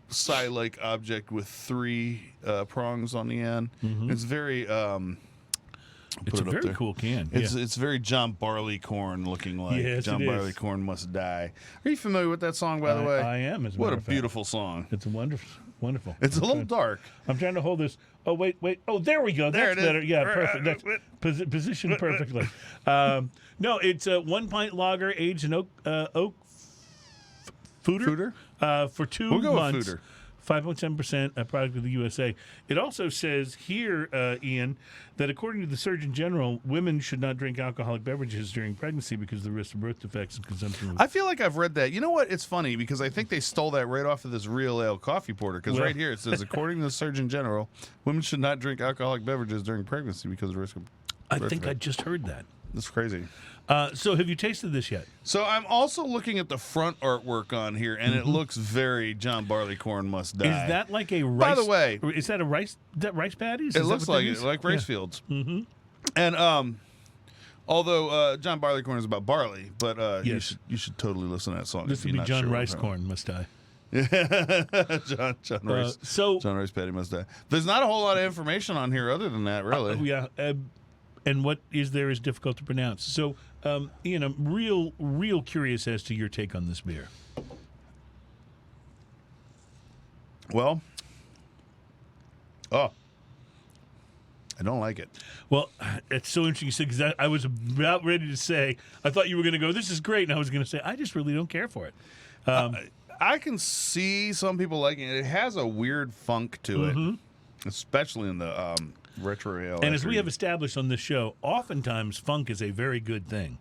sigh-like object with 3 prongs on the end. Mm-hmm. It's very it's a very cool can. It's very John Barleycorn looking like. Yes, John Barleycorn Must Die. Are you familiar with that song, by the way? I am. What a beautiful song. It's wonderful. It's a little dark. I'm trying to hold this. Oh, wait. Oh, there we go. That's better. Yeah, perfect. That's positioned perfectly. No, it's a 1 pint lager aged in oak foeder for 2 we'll go months. With foeder. 5.7%, a product of the USA. It also says here, Ian, that according to the Surgeon General, women should not drink alcoholic beverages during pregnancy because of the risk of birth defects and consumption. I feel like I've read that. You know what? It's funny because I think they stole that right off of this Real Ale Coffee Porter, because right here it says, according to the Surgeon General, women should not drink alcoholic beverages during pregnancy because of the risk of birth defects. I just heard that. That's crazy. So have you tasted this yet? So I'm also looking at the front artwork on here, and it looks very John Barleycorn Must Die. Is that like a rice? By the way, is that a rice? That rice patties? It looks like it, like rice fields. Mm-hmm. And although John Barleycorn is about barley, but yes. you should totally listen to that song. This would be John Ricecorn Must Die. John Rice. John Rice Patty Must Die. There's not a whole lot of information on here other than that, really. And what is there is difficult to pronounce. So, Ian, I'm real curious as to your take on this beer. Well, I don't like it. Well, it's so interesting because I was about ready to say, I thought you were going to go, this is great, and I was going to say, I just really don't care for it. I can see some people liking it. It has a weird funk to it, especially in the retro ale. And as we have established on this show, oftentimes funk is a very good thing.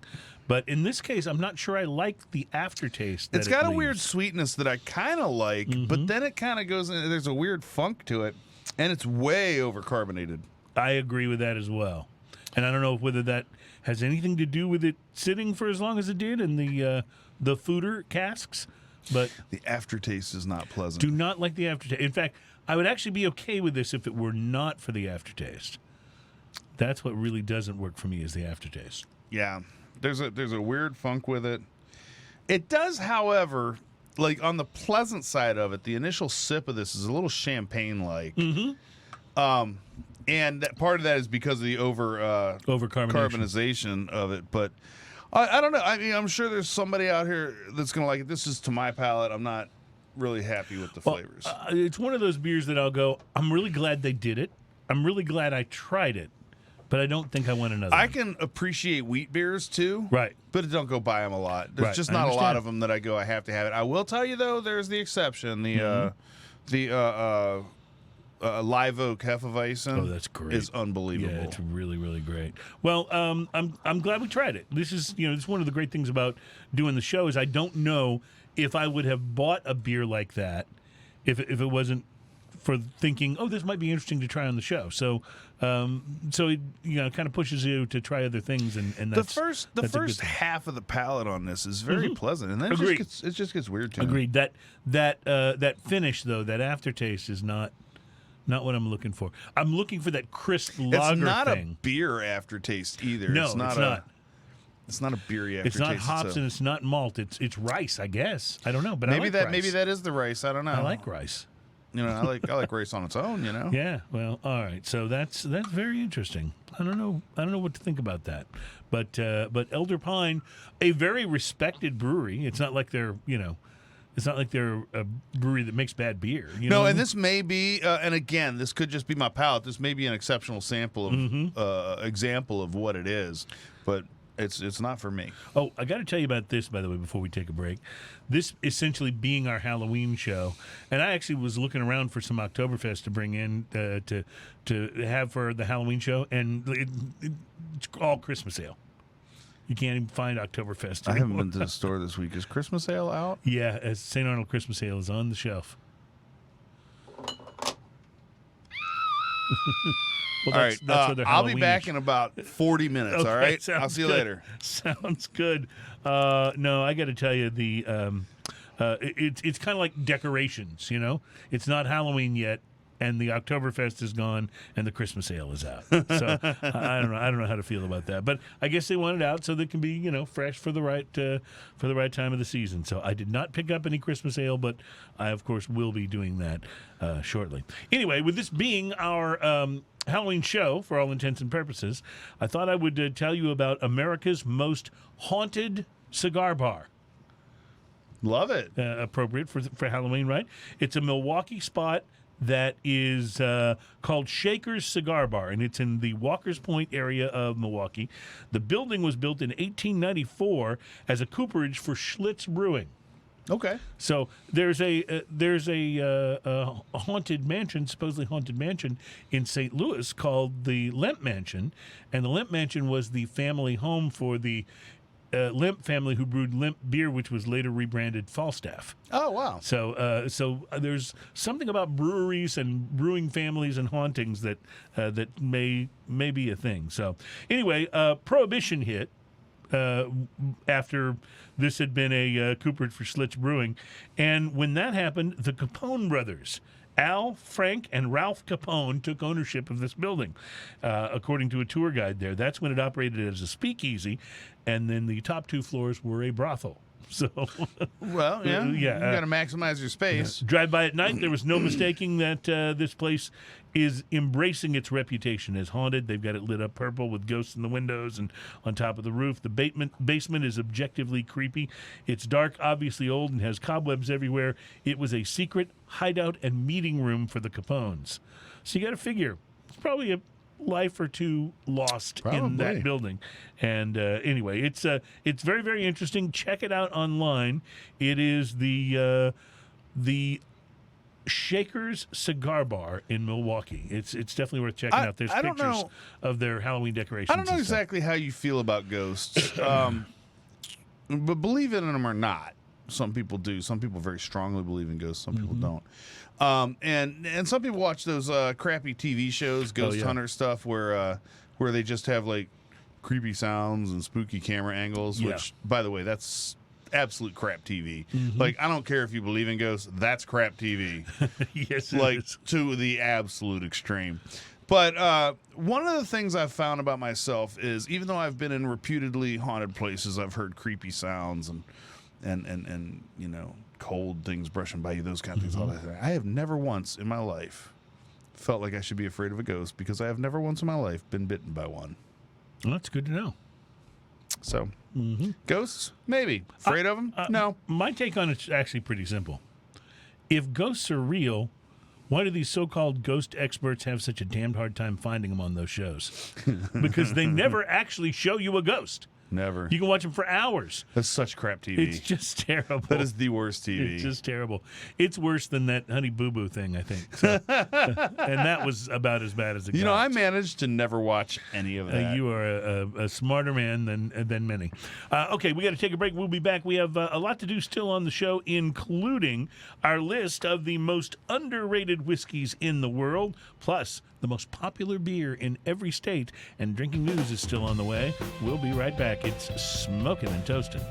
But in this case, I'm not sure I like the aftertaste. It's got a weird sweetness that I kind of like, but then it kind of goes in, there's a weird funk to it, and it's way overcarbonated. I agree with that as well. And I don't know whether that has anything to do with it sitting for as long as it did in the Foeder casks, but the aftertaste is not pleasant. Do not like the aftertaste. In fact, I would actually be okay with this if it were not for the aftertaste. That's what really doesn't work for me is the aftertaste. Yeah, there's a weird funk with it. It does, however, like on the pleasant side of it, the initial sip of this is a little champagne-like. Mm-hmm. And that part of that is because of the carbonization of it. But I don't know. I mean, I'm sure there's somebody out here that's going to like it. This is to my palate. I'm not really happy with the flavors. It's one of those beers that I'll go, I'm really glad they did it. I'm really glad I tried it. But I don't think I want another I one. can appreciate wheat beers, too. Right. But don't go buy them a lot. There's just not a lot of them that I go, I have to have it. I will tell you, though, there's the exception. The Live Oak Hefeweizen. Oh, that's great. Is unbelievable. Yeah, it's really, really great. Well, I'm glad we tried it. This is one of the great things about doing the show is I don't know if I would have bought a beer like that if it wasn't for thinking, oh, this might be interesting to try on the show. So it kind of pushes you to try other things, and that's the first half of the palate on this is very pleasant, and then it just gets weird to me. Agreed. That finish though, that aftertaste is not what I'm looking for. I'm looking for that crisp lager. It's not thing. A beer aftertaste either. No, it's not. It's not a beery aftertaste. It's not hops and it's not malt. It's rice, I guess. I don't know, but maybe I like maybe that is the rice. I don't know. I like rice. I like rice on its own. Yeah. Well, all right. So that's very interesting. I don't know what to think about that. But Elder Pine, a very respected brewery. It's not like they're It's not like they're a brewery that makes bad beer. No, and this may be, and again, this could just be my palate. This may be an exceptional sample of example of what it is, but it's not for me. Oh, I got to tell you about this, by the way, before we take a break. This essentially being our Halloween show, and I actually was looking around for some Oktoberfest to bring in to have for the Halloween show, and it's all Christmas ale. You can't even find Oktoberfest anymore. I haven't been to the store this week. Is Christmas ale out? Yeah, St. Arnold Christmas ale is on the shelf. Well, all right, I'll be back in about 40 minutes, okay, all right? I'll see you good. later. Sounds good. No, I got to tell you, it's kind of like decorations, It's not Halloween yet, and the Oktoberfest is gone, and the Christmas ale is out. So I don't know. I don't know how to feel about that, but I guess they want it out so they can be, fresh for the right time of the season. So I did not pick up any Christmas ale, but I of course will be doing that shortly. Anyway, with this being our Halloween show, for all intents and purposes, I thought I would tell you about America's most haunted cigar bar. Love it. Appropriate for Halloween, right? It's a Milwaukee spot that is called Shaker's Cigar Bar, and it's in the Walker's Point area of Milwaukee. The building was built in 1894 as a cooperage for Schlitz Brewing. Okay. So there's a haunted mansion, supposedly haunted mansion in St. Louis called the Lemp Mansion, and the Lemp Mansion was the family home for the Lemp family who brewed Lemp beer, which was later rebranded Falstaff. Oh, wow. So there's something about breweries and brewing families and hauntings that may be a thing. So anyway, Prohibition hit after this had been a cooperage for Schlitz Brewing. And when that happened, the Capone brothers, Al, Frank, and Ralph Capone, took ownership of this building, according to a tour guide there. That's when it operated as a speakeasy, and then the top two floors were a brothel. So, well, yeah, you got to maximize your space. Yeah. Drive by at night, there was no mistaking that this place is embracing its reputation as haunted. They've got it lit up purple with ghosts in the windows and on top of the roof. The basement is objectively creepy. It's dark, obviously old, and has cobwebs everywhere. It was a secret hideout and meeting room for the Capones. So you got to figure, it's probably a life or two lost in that building. And anyway, it's very, very interesting. Check it out online. It is the Shaker's Cigar Bar in Milwaukee. It's definitely worth checking out. There's pictures of their Halloween decorations. I don't know exactly how you feel about ghosts, but believe in them or not. Some people do. Some people very strongly believe in ghosts. Some people don't. And some people watch those crappy TV shows, Ghost Hunter stuff, where where they just have like creepy sounds and spooky camera angles, which, by the way, that's absolute crap TV. Like, I don't care if you believe in ghosts, that's crap TV. Yes, like to the absolute extreme. But one of the things I've found about myself is, even though I've been in reputedly haunted places, I've heard creepy sounds and you know, cold things brushing by you, those kind of things. All that. I have never once in my life felt like I should be afraid of a ghost, because I have never once in my life been bitten by one. Well, that's good to know. So, ghosts, maybe. Afraid of them? No. My take on it's actually pretty simple. If ghosts are real, why do these so-called ghost experts have such a damned hard time finding them on those shows? Because they never actually show you a ghost. Never. You can watch them for hours. That's such crap TV. It's just terrible. That is the worst TV. It's just terrible. It's worse than that Honey Boo Boo thing, I think. So. And that was about as bad as it got. You know, I managed to never watch any of that. You are a smarter man than many. Okay, we got to take a break. We'll be back. We have a lot to do still on the show, including our list of the most underrated whiskeys in the world, plus the most popular beer in every state. And drinking news is still on the way. We'll be right back. It's Smoking and Toasting.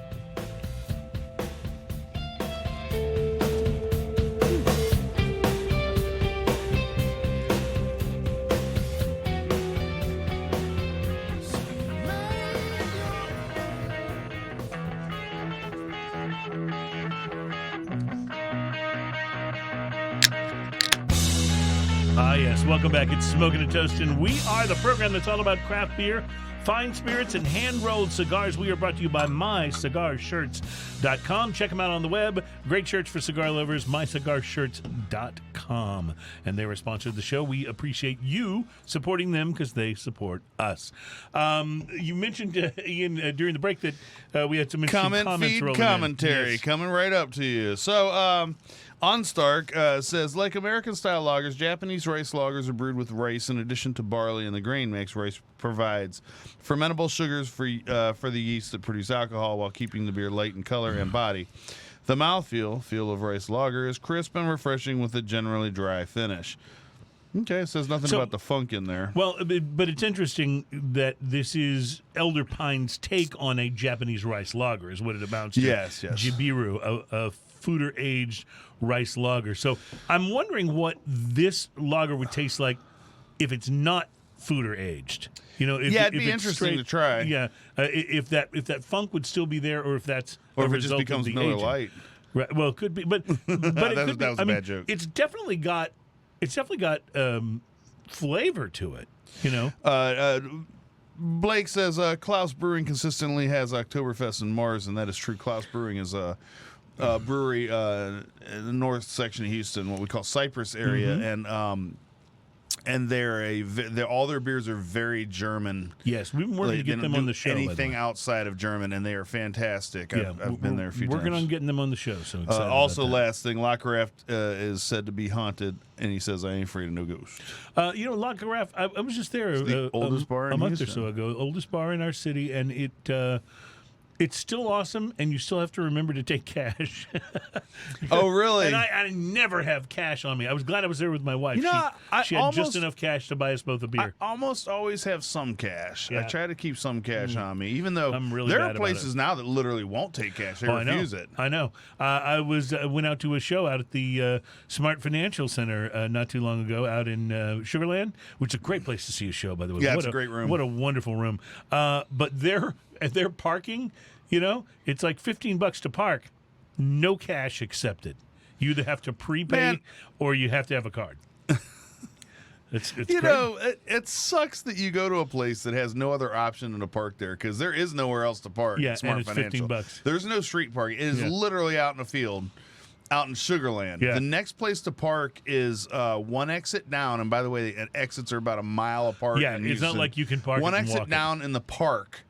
Yes, welcome back. It's Smoking and Toasting. We are the program that's all about craft beer, fine spirits, and hand-rolled cigars. We are brought to you by MyCigarShirts.com. Check them out on the web. Great shirts for cigar lovers, MyCigarShirts.com. And they were sponsored the show. We appreciate you supporting them because they support us. You mentioned, Ian, during the break that we had some interesting comments rolling commentary in. Yes. Coming right up to you. So, OnStark says, like American-style lagers, Japanese rice lagers are brewed with rice in addition to barley, and the grain mix rice provides fermentable sugars for the yeast that produce alcohol while keeping the beer light in color and body. The mouthfeel of rice lager is crisp and refreshing with a generally dry finish. Okay, it says nothing about the funk in there. Well, but it's interesting that this is Elder Pine's take on a Japanese rice lager, is what it amounts to. Yes. Ji-Biru, a Foeder-Aged rice lager. So I'm wondering what this lager would taste like if it's not Foeder-Aged. You know, it'd be interesting to try. Yeah, if that funk would still be there, or if that's or if it just becomes Miller Lite. Right. Well, it could be, but it could be. That was a bad joke. It's definitely got flavor to it. You know. Blake says Klaus Brewing consistently has Oktoberfest in Mars, and that is true. Klaus Brewing is a brewery in the north section of Houston, what we call Cypress area, and they're all their beers are very German. Yes, we've been working to get them on the show. Anything outside of German, and they are fantastic. Yeah, I've been there a few times. Working on getting them on the show. So excited also, about that. last thing, Lockraft is said to be haunted, and he says, "I ain't afraid of no ghosts." You know, Lockraft. I was just there the oldest bar in a month Houston. or so ago. Oldest bar in our city, and it's still awesome, and you still have to remember to take cash. Oh, really? And I never have cash on me. I was glad I was there with my wife. You know, she had just enough cash to buy us both a beer. I almost always have some cash. Yeah. I try to keep some cash on me, even though I'm really there bad are places now that literally won't take cash. They refuse it. I know. I went out to a show out at the Smart Financial Center not too long ago out in Sugarland, which is a great place to see a show, by the way. Yeah, it's a great room. What a wonderful room. But their parking, you know, it's like $15 to park. No cash accepted. You either have to prepay or you have to have a card. It's you great. know, it sucks that you go to a place that has no other option than to park there, because there is nowhere else to park. Yeah, at Smart and it's Financial. $15. There's no street parking. It is literally out in a field, out in Sugarland. Yeah. The next place to park is one exit down, and by the way, the exits are about a mile apart. Yeah, in it's not Houston. like you can park one it and exit walk it. down in the park.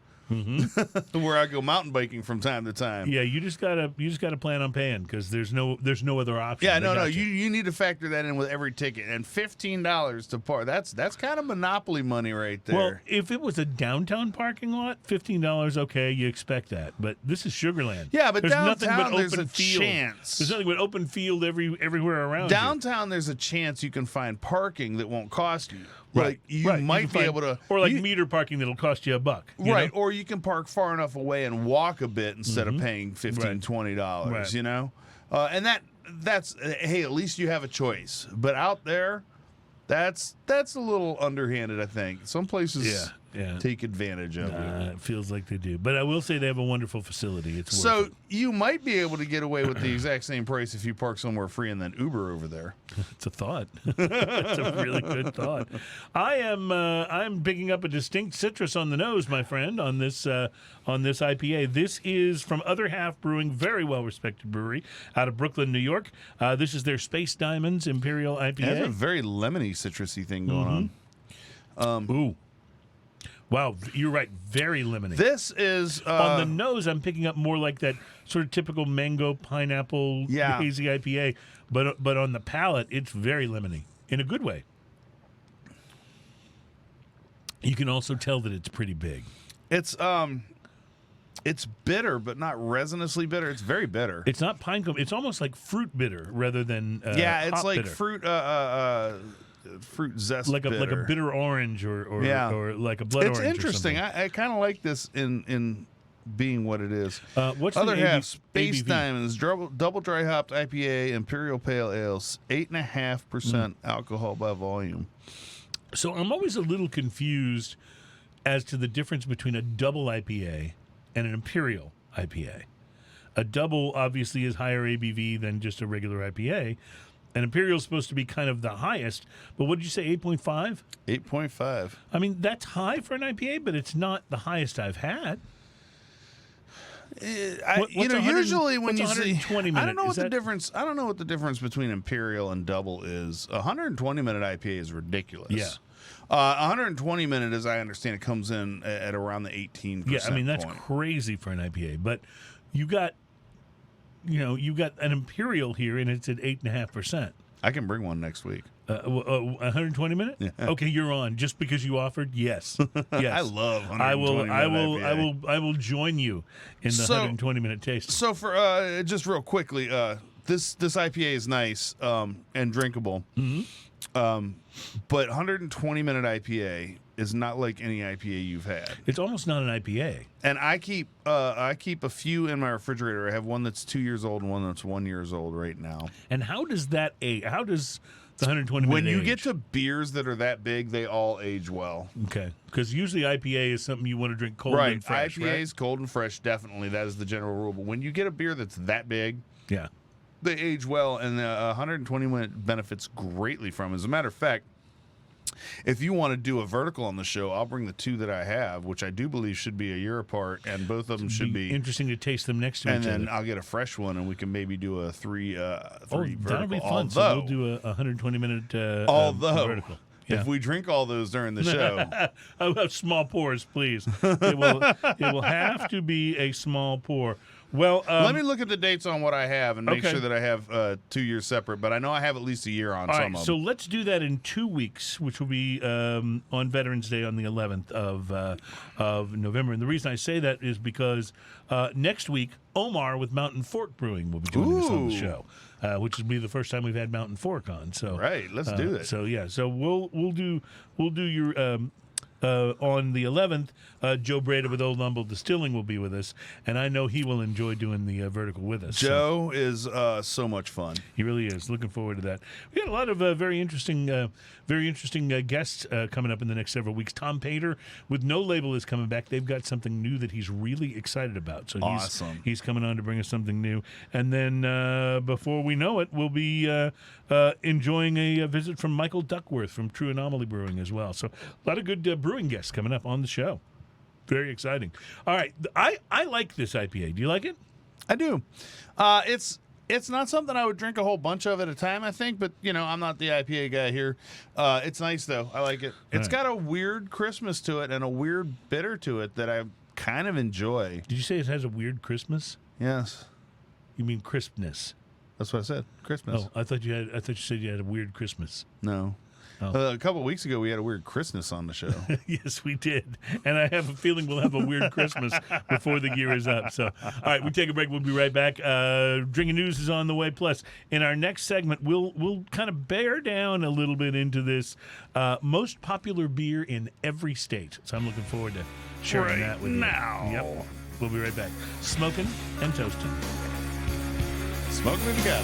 Where I go mountain biking from time to time. Yeah, you just gotta plan on paying, because there's no other option. Yeah, They no. got You need to factor that in with every ticket. And $15 to park. That's kind of monopoly money right there. Well, if it was a downtown parking lot, $15, okay, you expect that. But this is Sugarland. Yeah, but there's nothing downtown but there's open a field. chance. There's nothing but open field everywhere around. Downtown, there's a chance you can find parking that won't cost you. Like you might be able to, or like meter parking that'll cost you $1, right? Or you can park far enough away and walk a bit instead of paying $15-$20. Right. You know, and that's hey, at least you have a choice. But out there, that's a little underhanded. I think some places take advantage of it. It feels like they do, but I will say they have a wonderful facility. It's worth it. You might be able to get away with the exact same price if you park somewhere free and then Uber over there. It's a thought. It's a really good thought. I'm picking up a distinct citrus on the nose, my friend, on this IPA. This is from Other Half Brewing, very well respected brewery out of Brooklyn, New York. This is their Space Diamonds Imperial IPA. It has a very lemony, citrusy thing going on. Ooh. Wow, you're right. Very lemony. This is on the nose. I'm picking up more like that sort of typical mango pineapple hazy IPA, but on the palate, it's very lemony in a good way. You can also tell that it's pretty big. It's bitter, but not resinously bitter. It's very bitter. It's not pine cone. It's almost like fruit bitter rather than it's hop like bitter. fruit zest, like a bitter. bitter orange or like a blood orange. It's interesting. Or I kind of like this in being what it is. What's Other the half? Space ABV? Diamonds, double dry hopped IPA, Imperial Pale Ale, 8.5% alcohol by volume. So I'm always a little confused as to the difference between a double IPA and an Imperial IPA. A double obviously is higher ABV than just a regular IPA. And Imperial is supposed to be kind of the highest, but what did you say, 8.5? 8.5. I mean, that's high for an IPA, but it's not the highest I've had. Usually when you see, 120 minute, I don't know what the difference. I don't know what the difference between Imperial and double is. 120 minute IPA is ridiculous. Yeah. 120 minute, as I understand it, comes in at around the 18%. Yeah, I mean that's point. crazy for an IPA, but you got an Imperial here, and it's at 8.5%. I can bring one next week. 120 minute? Yeah. Okay, you're on. Just because you offered, yes, yes. I love 120 minute IPA. I will join you in the 120 minute taste. So for just real quickly, this IPA is nice and drinkable. But 120 minute IPA is not like any IPA you've had. It's almost not an IPA. And I keep a few in my refrigerator. I have one that's 2 years old and one that's 1 year old right now. And how does that age? How does the 120 minute when you age? get to beers that are that big, they all age well. Okay, because usually IPA is something you want to drink cold and fresh. IPAs, cold and fresh, definitely. That is the general rule. But when you get a beer that's that big, yeah, they age well, and the 120 minute benefits greatly from. As a matter of fact, if you want to do a vertical on the show, I'll bring the two that I have, which I do believe should be a year apart, and both of them should be interesting to taste them next to each other. And then I'll get a fresh one, and we can maybe do a three vertical. That'll be fun. So we'll do a 120 minute vertical. Yeah. If we drink all those during the show, small pours, please. It will have to be a small pour. Well, let me look at the dates on what I have and make sure that I have 2 years separate. But I know I have at least a year on some of them. So let's do that in 2 weeks, which will be on Veterans Day on the 11th of November. And the reason I say that is because next week, Omar with Mountain Fork Brewing will be joining us on the show. Which will be the first time we've had Mountain Fork on. So right, let's do it. So yeah, so we'll do your on the 11th. Joe Breda with Old Humble Distilling will be with us, and I know he will enjoy doing the vertical with us. Joe is so much fun. He really is. Looking forward to that. We got a lot of very interesting guests coming up in the next several weeks. Tom Painter with No Label is coming back. They've got something new that he's really excited about. So awesome. He's coming on to bring us something new. And then before we know it, we'll be enjoying a visit from Michael Duckworth from True Anomaly Brewing as well. So a lot of good brewing guests coming up on the show. Very exciting. All right. I like this IPA. Do you like it? I do. It's not something I would drink a whole bunch of at a time, I think, but, I'm not the IPA guy here. It's nice, though. I like it. It's got a weird Christmas to it and a weird bitter to it that I kind of enjoy. Did you say it has a weird Christmas? Yes. You mean crispness? That's what I said. Christmas. Oh, I thought you said you had a weird Christmas. No. Oh. A couple of weeks ago, we had a weird Christmas on the show. Yes, we did. And I have a feeling we'll have a weird Christmas before the year is up. So, all right, we take a break. We'll be right back. Drinking News is on the way. Plus, in our next segment, we'll kind of bear down a little bit into this most popular beer in every state. So I'm looking forward to sharing that with you. Yep. We'll be right back. Smoking and toasting. Smoking with the guy.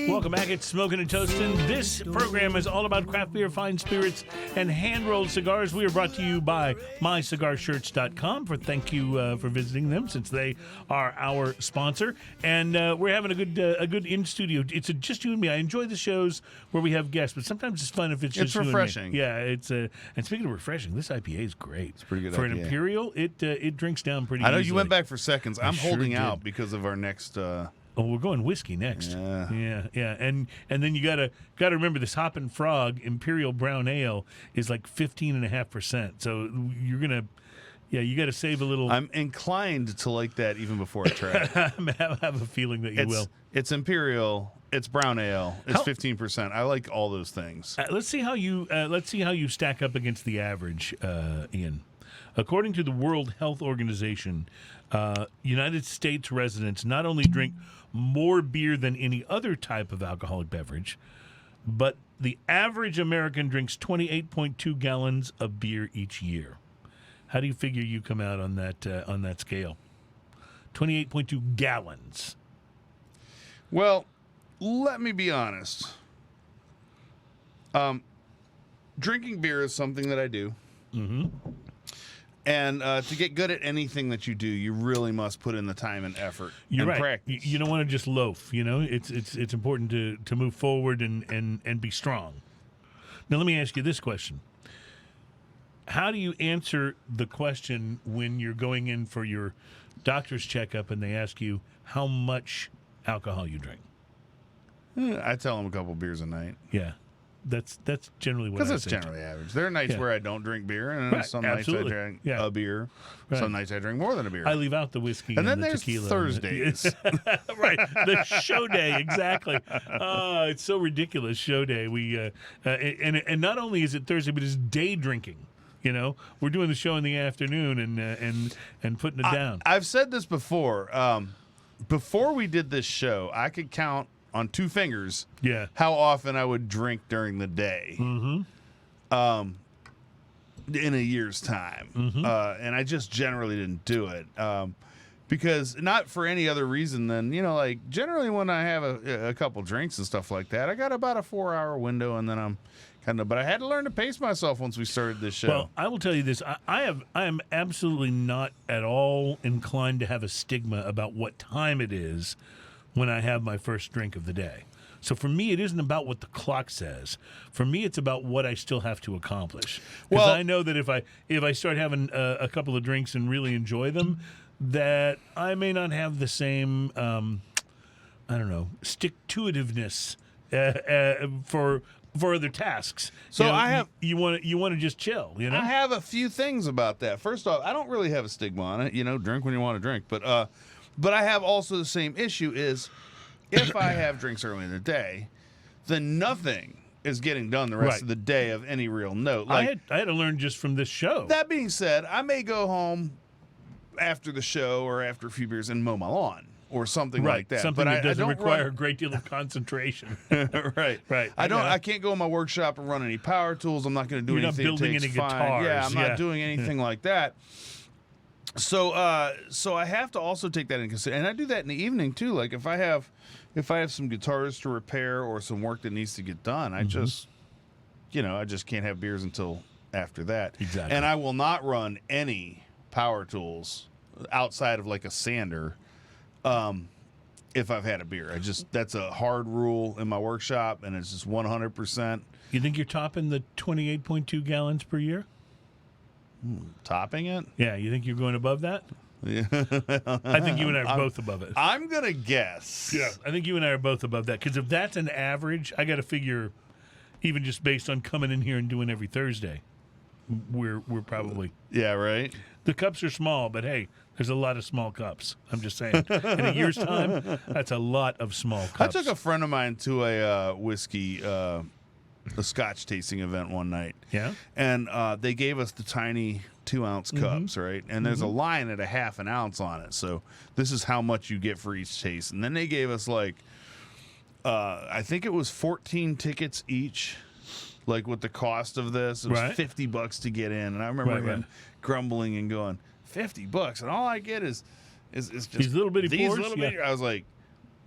Welcome back. It's Smoking and Toasting. This program is all about craft beer, fine spirits, and hand-rolled cigars. We are brought to you by mycigarshirts.com. Thank you for visiting them, since they are our sponsor. And we're having a good in-studio. It's just you and me. I enjoy the shows where we have guests, but sometimes it's fun if it's just refreshing. You and me. Yeah, and speaking of refreshing, this IPA is great. It's pretty good for IPA. an Imperial. It drinks down pretty I know easily. you went back for seconds. I'm sure holding did. out because of our next... Oh, we're going whiskey next. Yeah. And then you gotta remember this Hoppin' Frog Imperial Brown Ale is like 15.5%. So you're gonna, you got to save a little. I'm inclined to like that even before I try it. I have a feeling that you will. It's Imperial. It's brown ale. It's 15%. I like all those things. Let's see how you stack up against the average, Ian. According to the World Health Organization, United States residents not only drink more beer than any other type of alcoholic beverage, but the average American drinks 28.2 gallons of beer each year. How do you figure you come out on that scale? 28.2 gallons. Well, let me be honest. Drinking beer is something that I do. Mm-hmm. And to get good at anything that you do, you really must put in the time and effort. You're right. Practice. You don't want to just loaf. It's important to move forward and be strong. Now, let me ask you this question: how do you answer the question when you're going in for your doctor's checkup and they ask you how much alcohol you drink? I tell them a couple beers a night. Yeah. That's generally what I say. Because it's generally average. There are nights where I don't drink beer, and some nights I drink a beer. Right. Some nights I drink more than a beer. I leave out the whiskey and then the there's tequila. Thursdays. Right, the show day, exactly. It's so ridiculous, show day. We and not only is it Thursday, but it's day drinking. We're doing the show in the afternoon and putting it down. I've said this before. Before we did this show, I could count on two fingers how often I would drink during the day in a year's time. And I just generally didn't do it because not for any other reason than, generally when I have a couple drinks and stuff like that, I got about a 4-hour window and then I'm but I had to learn to pace myself once we started this show. Well, I will tell you this. I am absolutely not at all inclined to have a stigma about what time it is when I have my first drink of the day. So for me, it isn't about what the clock says. For me, it's about what I still have to accomplish. Because I know that if I start having a couple of drinks and really enjoy them, that I may not have the same, stick-to-itiveness for other tasks. So you want to just chill. I have a few things about that. First off, I don't really have a stigma on it. Drink when you want to drink, but I have also the same issue is if I have drinks early in the day, then nothing is getting done the rest of the day of any real note. I had to learn just from this show. That being said, I may go home after the show or after a few beers and mow my lawn or something like that. Something that doesn't require a run... great deal of concentration. Right. I can't go in my workshop and run any power tools. I'm not going to do anything. You're not building any guitars. Yeah, I'm not doing anything like that. So I have to also take that into consideration, and I do that in the evening too. Like if I have some guitars to repair or some work that needs to get done, I just can't have beers until after that. Exactly. And I will not run any power tools outside of like a sander if I've had a beer. That's a hard rule in my workshop, and it's just 100%. You think you're topping the 28.2 gallons per year? Topping it? Yeah, you think you're going above that? Yeah. I think you and I are both above it. I'm going to guess. Yeah, I think you and I are both above that. Because if that's an average, I got to figure, even just based on coming in here and doing every Thursday, we're probably. Yeah, right? The cups are small, but hey, there's a lot of small cups. I'm just saying. In a year's time, that's a lot of small cups. I took a friend of mine to a whiskey, a Scotch tasting event one night. Yeah? And they gave us the tiny 2-ounce cups, right? And there's a line at a half an ounce on it. So this is how much you get for each taste. And then they gave us like, I think it was 14 tickets each, like with the cost of this. It was $50 to get in. And I remember him grumbling and going, $50, and all I get is just these little bitty pours. I was like,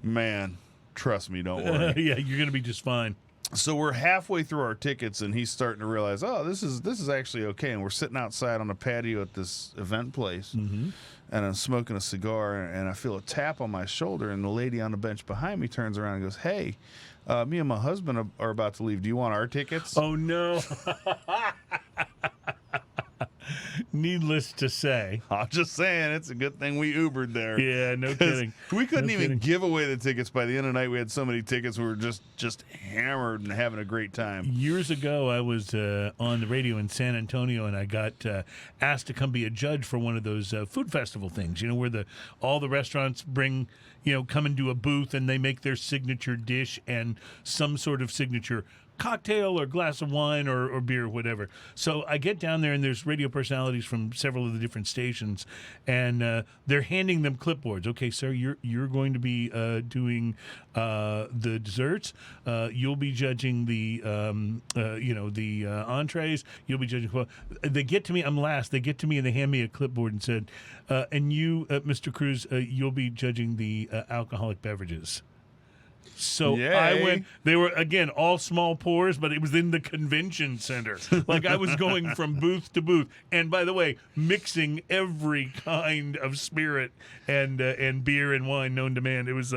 man, trust me, don't worry. Yeah, you're gonna be just fine. So we're halfway through our tickets, and he's starting to realize, oh, this is actually okay. And we're sitting outside on a patio at this event place, and I'm smoking a cigar, and I feel a tap on my shoulder, and the lady on the bench behind me turns around and goes, hey, me and my husband are about to leave. Do you want our tickets? Oh, no. Needless to say. I'm just saying, it's a good thing we Ubered there. Yeah, no kidding. We couldn't even give away the tickets. By the end of the night, we had so many tickets, we were just hammered and having a great time. Years ago, I was on the radio in San Antonio, and I got asked to come be a judge for one of those food festival things, where all the restaurants bring, come and do a booth, and they make their signature dish and some sort of signature cocktail or glass of wine or beer or whatever. So I get down there, and there's radio personalities from several of the different stations, and they're handing them clipboards. Okay, sir, you're going to be doing the desserts. You'll be judging the the entrees. You'll be judging. Well, they get to me. I'm last. They get to me and they hand me a clipboard and said, "And you, Mr. Cruz, you'll be judging the alcoholic beverages." So Yay. I went. They were, again, all small pours, but it was in the convention center. Like I was going from booth to booth. And by the way, mixing every kind of spirit and beer and wine known to man. It was,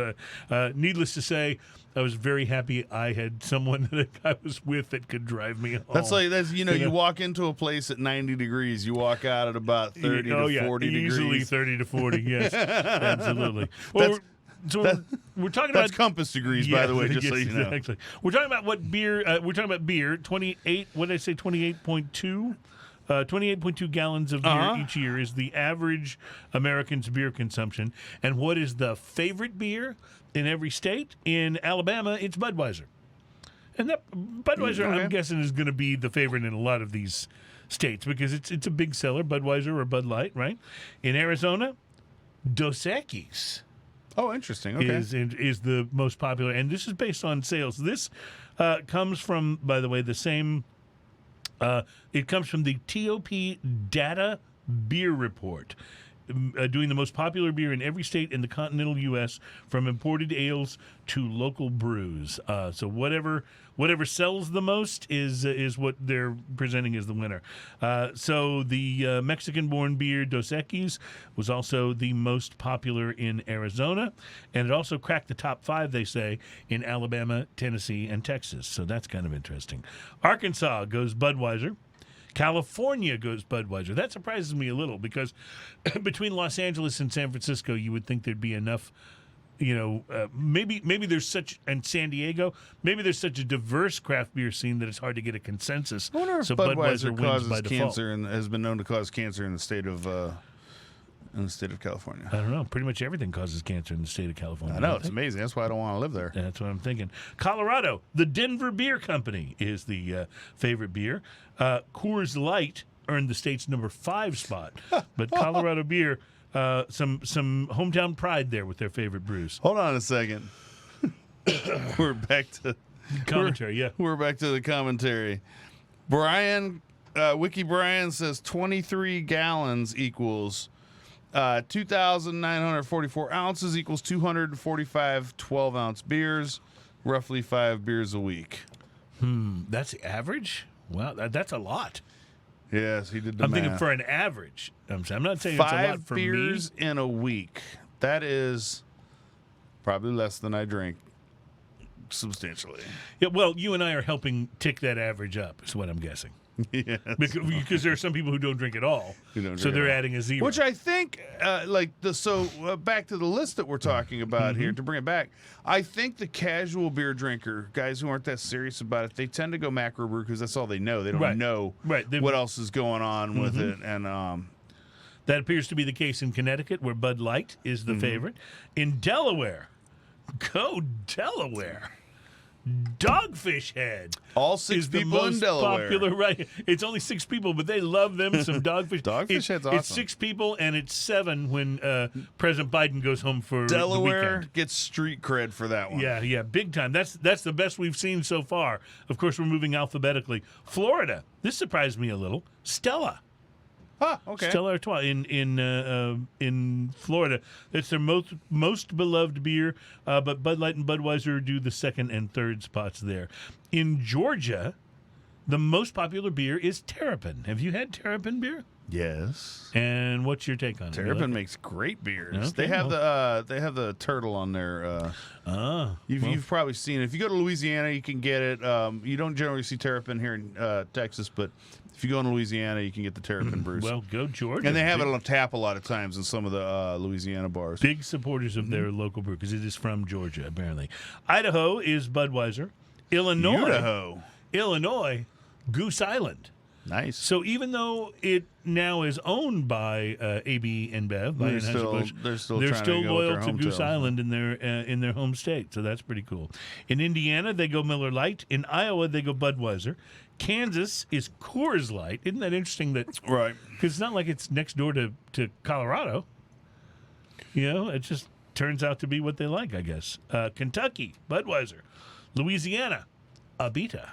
needless to say, I was very happy I had someone that I was with that could drive me home. That's you walk into a place at 90 degrees, you walk out at about 30 to 40 degrees. Easily 30 to 40, yes. Absolutely. Well, we're talking about compass degrees, by the way, just so you know. Exactly. We're talking about what beer. We're talking about beer. 28. What did I say? 28.2. 28.2 gallons of beer each year is the average American's beer consumption. And what is the favorite beer in every state? In Alabama, it's Budweiser. And that Budweiser, I'm guessing, is going to be the favorite in a lot of these states because it's a big seller, Budweiser or Bud Light, right? In Arizona, Dos Equis. Oh, interesting. Okay. Is the most popular, and this is based on sales. This comes from, by the way, the same. It comes from the TOP Data Beer Report, doing the most popular beer in every state in the continental U.S., from imported ales to local brews. So whatever sells the most is what they're presenting as the winner. So the Mexican-born beer Dos Equis was also the most popular in Arizona, and it also cracked the top 5, they say, in Alabama, Tennessee, and Texas. So that's kind of interesting. Arkansas goes Budweiser. California goes Budweiser. That surprises me a little because between Los Angeles and San Francisco, you would think there'd be enough. Maybe there's such, and San Diego, maybe there's such a diverse craft beer scene that it's hard to get a consensus. I wonder if so Budweiser wins causes by default. cancer and has been known to cause cancer in the state of California. I don't know. Pretty much everything causes cancer in the state of California. I know, it's amazing. That's why I don't want to live there. That's what I'm thinking. Colorado, the Denver Beer Company is the favorite beer. Coors Light earned the state's number 5 spot, but Colorado Beer, some hometown pride there with their favorite brews. Hold on a second. We're back to commentary. We're back to the commentary. Brian, Wiki Brian says 23 gallons equals 2,944 ounces equals 245 12-ounce beers, roughly 5 beers a week. That's the average? Wow, that's a lot. Yes, he did the I'm math. thinking for an average. I'm not saying 5 it's a lot for beers me. in a week. That is probably less than I drink substantially. Yeah, well, you and I are helping tick that average up, is what I'm guessing. because there are some people who don't drink at all. So they're adding a 0. Which I think, back to the list that we're talking about here, to bring it back, I think the casual beer drinker, guys who aren't that serious about it, they tend to go macro brew because that's all they know. They don't know what else is going on with it. And that appears to be the case in Connecticut, where Bud Light is the favorite. In Delaware, go Delaware. Dogfish Head. All 6 is the people most in Delaware. Popular, right? It's only 6 people, but they love them some Dogfish. Dogfish Head's awesome. It's 6 people, and it's 7 when President Biden goes home for Delaware the weekend. gets street cred for that one. Yeah, big time. That's the best we've seen so far. Of course, we're moving alphabetically. Florida. This surprised me a little. Stella. Okay. Stella Artois in Florida. It's their most beloved beer, but Bud Light and Budweiser do the second and third spots there. In Georgia, the most popular beer is Terrapin. Have you had Terrapin beer? Yes. And what's your take on it? Terrapin makes great beers. Okay, they have the turtle on their. You've probably seen it. If you go to Louisiana, you can get it. You don't generally see Terrapin here in Texas, but if you go in Louisiana, you can get the Terrapin brews. Well, go Georgia. And they have it on tap a lot of times in some of the Louisiana bars. Big supporters of their local brew because it is from Georgia, apparently. Idaho is Budweiser. Illinois, Goose Island. Nice. So even though it now is owned by AB InBev, they're still loyal to Goose Island in their home state. So that's pretty cool. In Indiana, they go Miller Lite. In Iowa, they go Budweiser. Kansas is Coors Light. Isn't that interesting? Right. Because it's not like it's next door to Colorado. It just turns out to be what they like, I guess. Kentucky, Budweiser. Louisiana, Abita.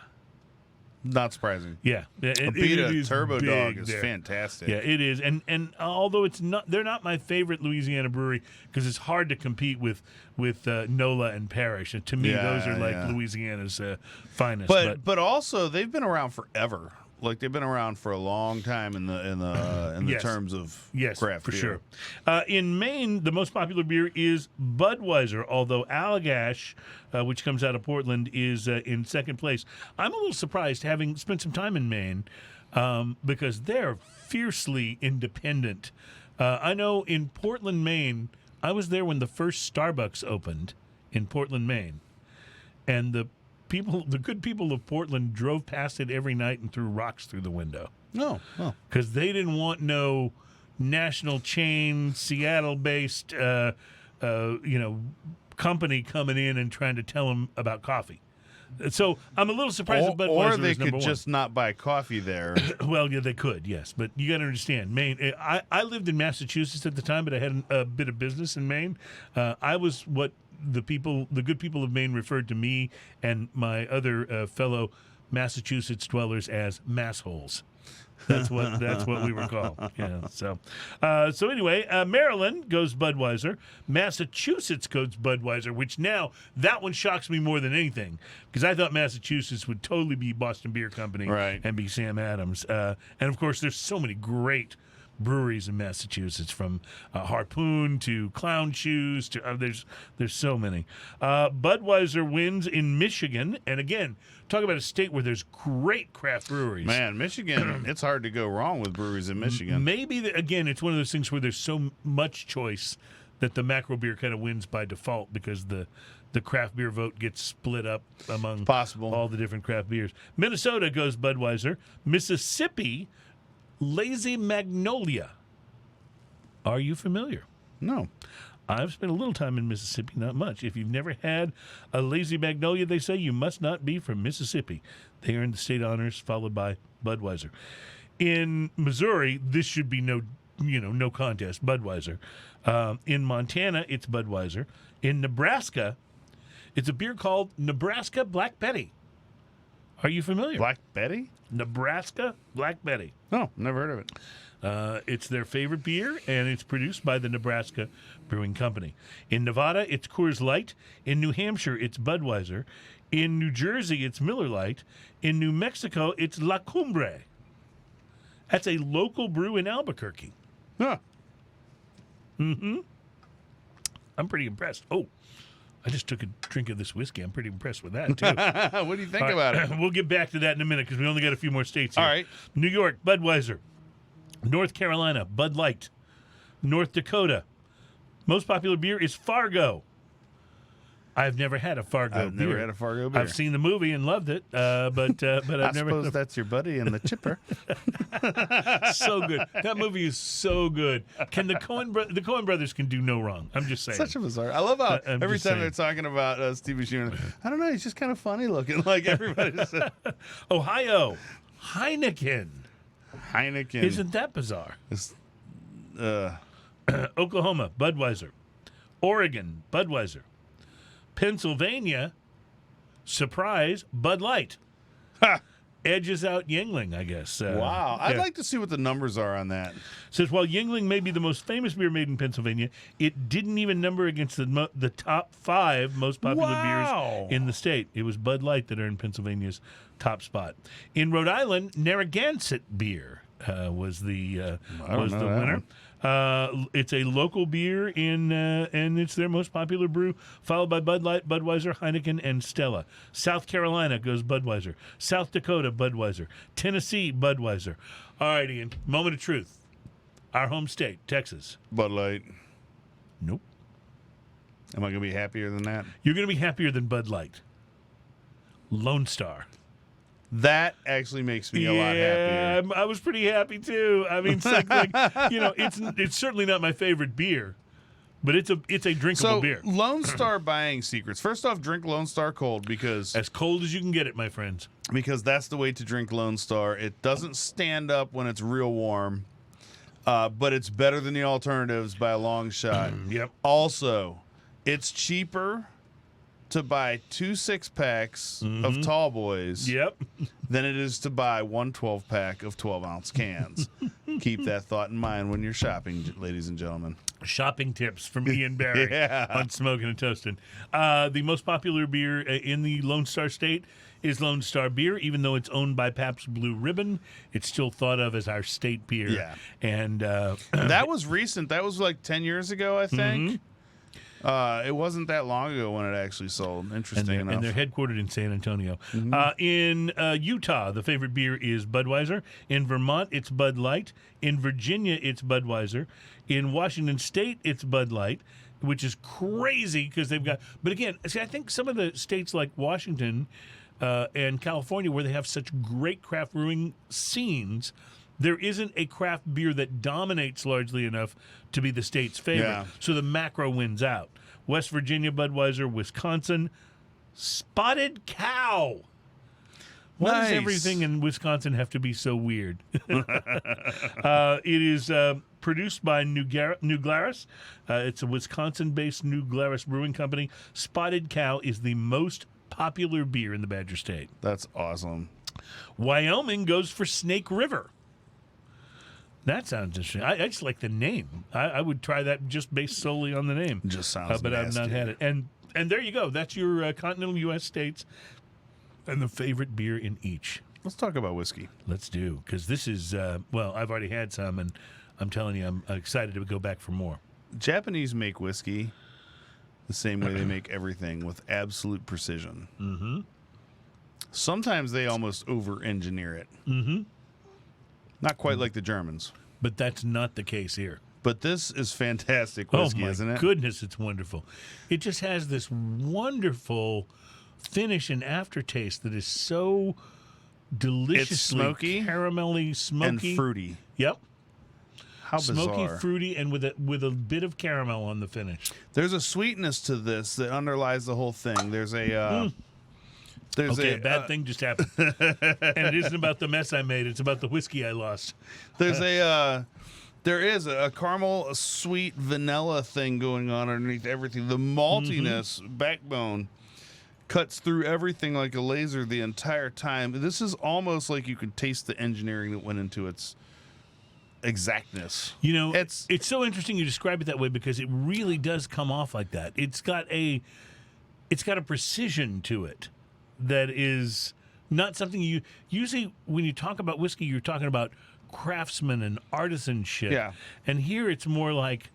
Not surprising. Yeah, Abita Turbo Dog is there. Fantastic. Yeah, it is, and although they're not my favorite Louisiana brewery because it's hard to compete with NOLA and Parrish. And to me, those are like Louisiana's finest. But also they've been around forever. Like they've been around for a long time in the terms of craft for beer. Sure. In Maine, the most popular beer is Budweiser, although Allagash, which comes out of Portland, is in second place. I'm a little surprised, having spent some time in Maine, because they're fiercely independent. I know in Portland, Maine, I was there when the first Starbucks opened in Portland, Maine, and the good people of Portland drove past it every night and threw rocks through the window. No, because they didn't want no national chain, Seattle-based, company coming in and trying to tell them about coffee. So I'm a little surprised that Budweiser or they is number could just not buy coffee there. Well, yeah, they could, yes, but you got to understand, Maine. I lived in Massachusetts at the time, but I had a bit of business in Maine. I was what the good people of Maine referred to me and my other fellow Massachusetts dwellers as massholes. That's what we were called. So anyway, Maryland goes Budweiser. Massachusetts goes Budweiser, which now that one shocks me more than anything because I thought Massachusetts would totally be Boston Beer Company and be Sam Adams. And of course, there's so many great breweries in Massachusetts, from Harpoon to Clown Shoes to there's so many. Budweiser wins in Michigan, and again, talk about a state where there's great craft breweries. Man, Michigan, it's hard to go wrong with breweries in Michigan. Maybe again, it's one of those things where there's so much choice that the macro beer kind of wins by default because the craft beer vote gets split up among all the different craft beers. Minnesota goes Budweiser. Mississippi, Lazy Magnolia. Are you familiar? No. I've spent a little time in Mississippi, not much. If you've never had a Lazy Magnolia, they say you must not be from Mississippi. They earned the state honors, followed by Budweiser. In Missouri, this should be no contest, Budweiser. In Montana, it's Budweiser. In Nebraska, it's a beer called Nebraska Black Betty. Are you familiar? Black Betty? Nebraska Black Betty. Oh, never heard of it. It's their favorite beer, and it's produced by the Nebraska Brewing Company. In Nevada, it's Coors Light. In New Hampshire, it's Budweiser. In New Jersey, it's Miller Lite. In New Mexico, it's La Cumbre. That's a local brew in Albuquerque. Huh. I'm pretty impressed. Oh, I just took a drink of this whiskey. I'm pretty impressed with that, too. What do you think about it? We'll get back to that in a minute because we only got a few more states here. All right. New York, Budweiser. North Carolina, Bud Light. North Dakota, most popular beer is Fargo. I've never had a Fargo beer. Never had a Fargo beer. I've seen the movie and loved it, but I've never. I suppose that's your buddy in the chipper. So good. That movie is so good. Can the Coen brothers can do no wrong. I'm just saying. Such a bizarre. I love how every time they're talking about Steve Buscemi, I don't know. He's just kind of funny looking, like everybody said. Ohio, Heineken. Isn't that bizarre? Oklahoma, Budweiser. Oregon, Budweiser. Pennsylvania, surprise, Bud Light. Ha! Edges out Yuengling, I guess. Wow. I'd like to see what the numbers are on that. Says, while Yuengling may be the most famous beer made in Pennsylvania, it didn't even number against the top 5 most popular beers in the state. It was Bud Light that earned Pennsylvania's top spot. In Rhode Island, Narragansett beer was the winner. It's a local beer and it's their most popular brew, followed by Bud Light, Budweiser, Heineken, and Stella. South Carolina goes Budweiser. South Dakota, Budweiser. Tennessee, Budweiser. All right, Ian, moment of truth. Our home state, Texas. Bud Light. Nope. Am I going to be happier than that? You're going to be happier than Bud Light. Lone Star. That actually makes me a lot happier. I was pretty happy too. I mean, it's certainly not my favorite beer, but it's a drinkable beer. Lone Star buying secrets. First off, drink Lone Star cold because as cold as you can get it, my friends. Because that's the way to drink Lone Star. It doesn't stand up when it's real warm, but it's better than the alternatives by a long shot. Yep. Also, it's cheaper to buy 2 6-packs of Tall Boys than it is to buy 1 12-pack of 12-ounce cans. Keep that thought in mind when you're shopping, ladies and gentlemen. Shopping tips from Ian Barry on Smoking and Toasting. The most popular beer in the Lone Star State is Lone Star Beer. Even though it's owned by Pabst Blue Ribbon, it's still thought of as our state beer. Yeah. And that was recent. That was like 10 years ago, I think. It wasn't that long ago when it actually sold. Interesting enough. And they're headquartered in San Antonio. In Utah, the favorite beer is Budweiser. In Vermont, it's Bud Light. In Virginia, it's Budweiser. In Washington State, it's Bud Light, which is crazy because they've got... But again, see, I think some of the states like Washington and California, where they have such great craft brewing scenes, there isn't a craft beer that dominates largely enough to be the state's favorite. Yeah. So the macro wins out. West Virginia, Budweiser. Wisconsin, Spotted Cow. Why does everything in Wisconsin have to be so weird? It is produced by New Glarus. It's a Wisconsin-based New Glarus Brewing Company. Spotted Cow is the most popular beer in the Badger State. That's awesome. Wyoming goes for Snake River. That sounds interesting. I just like the name. I would try that just based solely on the name. Just sounds but nasty. I've not had it. And there you go. That's your continental U.S. states and the favorite beer in each. Let's talk about whiskey. Let's do, because this is, well, I've already had some, and I'm telling you, I'm excited to go back for more. Japanese make whiskey the same way they make everything, with absolute precision. Mm-hmm. Sometimes they almost over-engineer it. Mm-hmm. Not quite like the Germans. But that's not the case here. But this is fantastic whiskey, isn't it? Oh, my goodness, it's wonderful. It just has this wonderful finish and aftertaste that is so deliciously It's smoky, caramelly, smoky. and fruity. Yep. How bizarre. Smoky, fruity, and with a bit of caramel on the finish. There's a sweetness to this that underlies the whole thing. There's a... a bad thing just happened. And it isn't about the mess I made. It's about the whiskey I lost. There is a caramel, sweet vanilla thing going on underneath everything. The maltiness backbone cuts through everything like a laser the entire time. This is almost like you can taste the engineering that went into its exactness. You know, it's so interesting you describe it that way because it really does come off like that. It's got a precision to it that is not something you usually, when you talk about whiskey, you're talking about craftsman and artisanship. Yeah. And here it's more like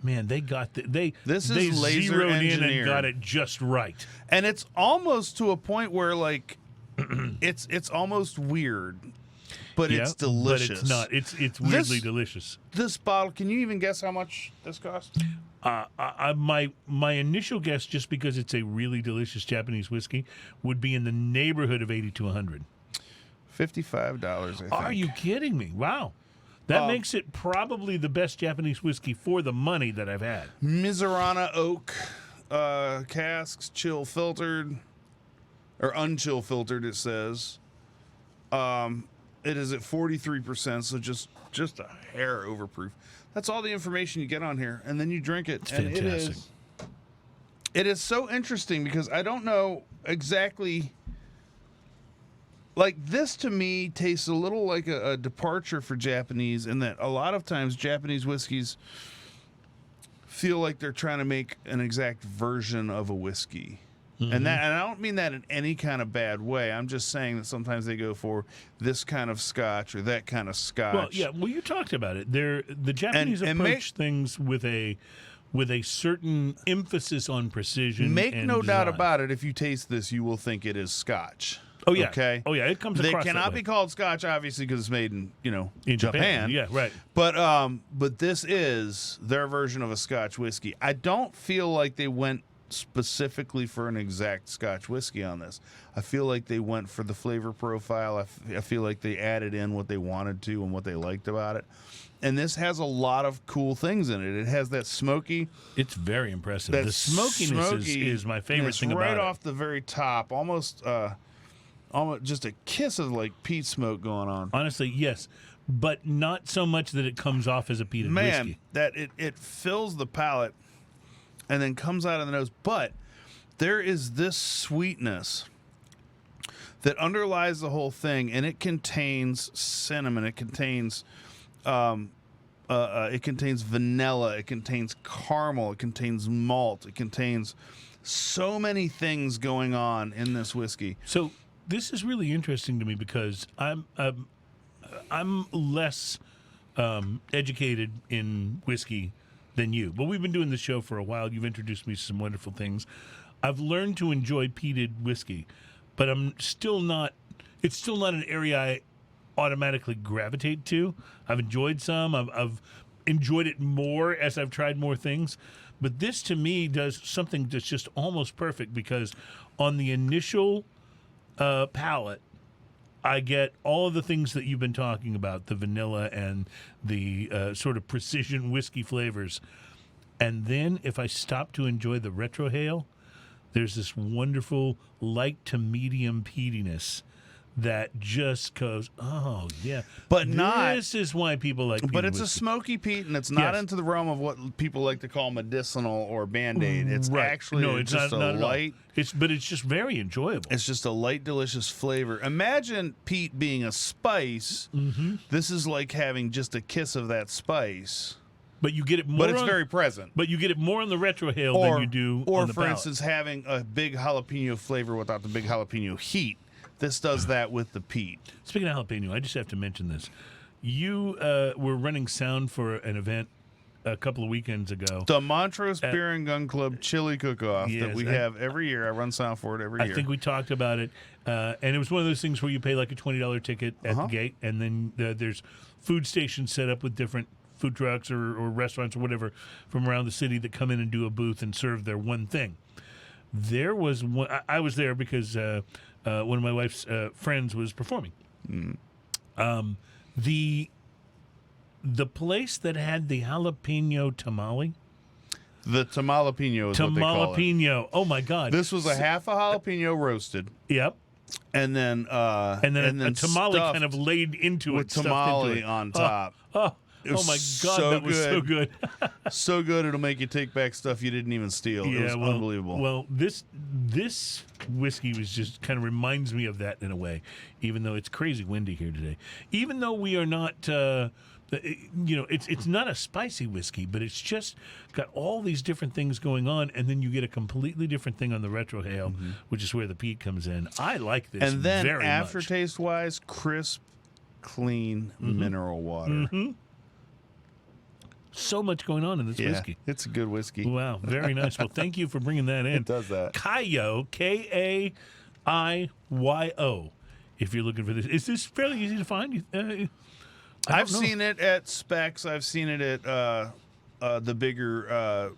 Man, they got they laser zeroed in engineered. and got it just right. And it's almost to a point where like it's almost weird, but it's delicious. But it's not. It's weirdly delicious. This bottle, can you even guess how much this cost? My initial guess, just because it's a really delicious Japanese whiskey, would be in the neighborhood of $80 to $100. $55, I think. Are you kidding me? Wow. That makes it probably the best Japanese whiskey for the money that I've had. Mizurana oak casks, chill filtered, or unchill filtered, it says. It is at 43%, so just a hair overproof. That's all the information you get on here, and then you drink it. It's and fantastic. It is so interesting because I don't know exactly. Like, this to me tastes a little like a departure for Japanese, in that a lot of times Japanese whiskeys feel like they're trying to make an exact version of a whiskey. And I don't mean that in any kind of bad way. I'm just saying that sometimes they go for this kind of scotch or that kind of scotch. Well, yeah. Well, you talked about it. The Japanese approach things with a certain emphasis on precision. Make and no doubt design. about it. If you taste this, you will think it is scotch. Oh yeah. Okay. Oh yeah. It comes They across. cannot that way. be called scotch, obviously, because it's made in in Japan. Yeah. Right. But this is their version of a Scotch whiskey. I don't feel like they went specifically for an exact Scotch whiskey on this. I feel like they went for the flavor profile. I feel like they added in what they wanted to and what they liked about it. And this has a lot of cool things in it. It has that smoky. It's very impressive. The smokiness is my favorite thing about it. Right off the very top, almost just a kiss of like peat smoke going on. Honestly, yes, but not so much that it comes off as a peated whiskey. That it fills the palate and then comes out of the nose. But there is this sweetness that underlies the whole thing, and it contains cinnamon. It contains vanilla. It contains caramel. It contains malt. It contains so many things going on in this whiskey. So this is really interesting to me because I'm less educated in whiskey than you. But we've been doing this show for a while. You've introduced me to some wonderful things. I've learned to enjoy peated whiskey, but it's still not an area I automatically gravitate to. I've enjoyed some. I've enjoyed it more as I've tried more things. But this, to me, does something that's just almost perfect because on the initial palate, I get all of the things that you've been talking about, the vanilla and the sort of precision whiskey flavors. And then if I stop to enjoy the retrohale, there's this wonderful light to medium peatiness that just goes, oh, yeah. But this is why people like peated But it's whiskey. a smoky peat, and it's not into the realm of what people like to call medicinal or Band-Aid. It's actually just a light. But it's just very enjoyable. It's just a light, delicious flavor. Imagine peat being a spice. Mm-hmm. This is like having just a kiss of that spice. But you get it more. But it's very present. But you get it more on the retrohale than you do on the for palate. instance, having a big jalapeno flavor without the big jalapeno heat. This does that with the peat. Speaking of jalapeno, I just have to mention this. You were running sound for an event a couple of weekends ago. The Montrose Beer and Gun Club Chili Cook-Off that we have every year. I run sound for it every year. I think we talked about it. And it was one of those things where you pay like a $20 ticket at the gate, and then there's food stations set up with different food trucks or restaurants or whatever from around the city that come in and do a booth and serve their one thing. There was one. I was there because one of my wife's friends was performing. The place that had the jalapeno tamale. The tamalapeno is what they call it. Oh my God! This was a half a jalapeno roasted. Yep. And then a tamale kind of laid into with it, tamale on top. Oh my God, that was so good. So good, it'll make you take back stuff you didn't even steal. It was unbelievable. Well, this whiskey was just kind of reminds me of that in a way, even though it's crazy windy here today. Even though we are not, it's not a spicy whiskey, but it's just got all these different things going on, and then you get a completely different thing on the retrohale, which is where the peat comes in. I like this and then very much. aftertaste-wise, crisp, clean mineral water. So much going on in this whiskey. It's a good whiskey. Wow, very nice. Well, thank you for bringing that in. It does that. KAIYO, KAIYO. If you're looking for this, is this fairly easy to find? I've seen it at Specs. I've seen it at the bigger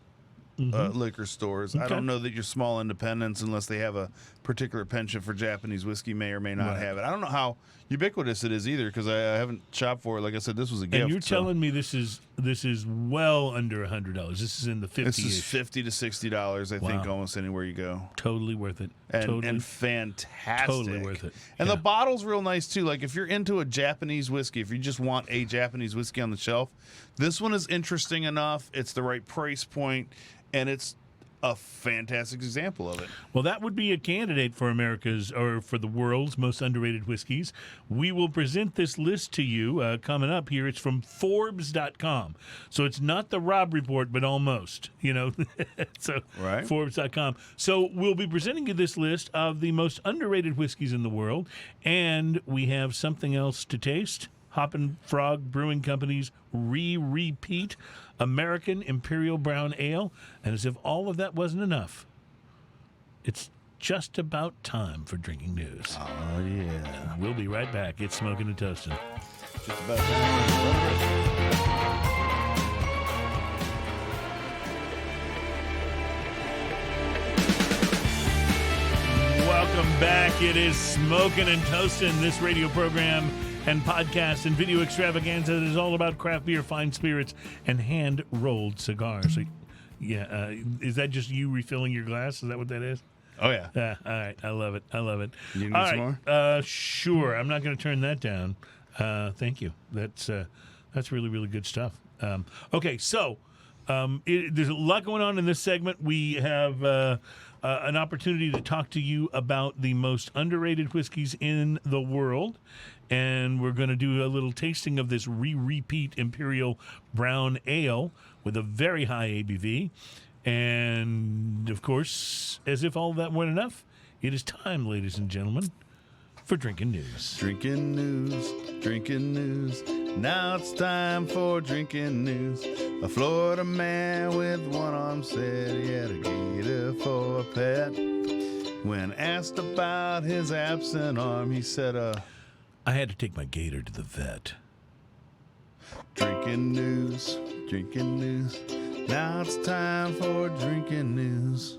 liquor stores. Okay. I don't know that your small independents, unless they have a particular penchant for Japanese whiskey, may or may not have it. I don't know how ubiquitous it is either, because I haven't shopped for it. Like I said, this was a gift. And you're telling me this is well under $100. This is in the 50s. This is $50 to $60, I think, almost anywhere you go. Totally worth it. And fantastic. Totally worth it. And the bottle's real nice, too. Like, if you're into a Japanese whiskey, if you just want a Japanese whiskey on the shelf, this one is interesting enough. It's the right price point, and it's a fantastic example of it. Well, that would be a candidate for America's, or for the world's most underrated whiskeys. We will present this list to you coming up here. It's from Forbes.com. So it's not the Rob Report, but almost, So right. Forbes.com. So we'll be presenting you this list of the most underrated whiskeys in the world, and we have something else to taste. Hoppin Frog Brewing Company's Repeat American Imperial Brown Ale. And as if all of that wasn't enough, it's just about time for drinking news. Oh, yeah. We'll be right back. It's Smoking and Toasting. Just about time. Welcome back. It is Smoking and Toasting, this radio program and podcast and video extravaganza that is all about craft beer, fine spirits, and hand-rolled cigars. So, is that just you refilling your glass? Is that what that is? Oh, yeah. All right. I love it. You need all some more? Sure. I'm not going to turn that down. Thank you. That's really, really good stuff. Okay, so there's a lot going on in this segment. We have an opportunity to talk to you about the most underrated whiskeys in the world. And we're going to do a little tasting of this Repeat Imperial Brown Ale with a very high ABV. And, of course, as if all that weren't enough, it is time, ladies and gentlemen, for Drinking News. Drinking news. Now it's time for drinking news. A Florida man with one arm said he had a gator for a pet. When asked about his absent arm, he said, I had to take my gator to the vet. Drinking news. Now it's time for drinking news.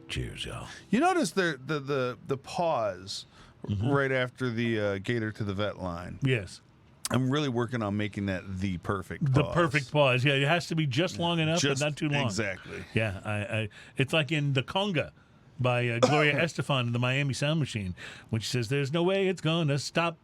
Cheers, y'all. You notice the pause right after the gator to the vet line. Yes. I'm really working on making that the perfect pause. The perfect pause. Yeah, it has to be just long enough, but not too long. Exactly. Yeah, it's like in The Conga by Gloria Estefan in the Miami Sound Machine, when she says, "There's no way it's gonna stop,"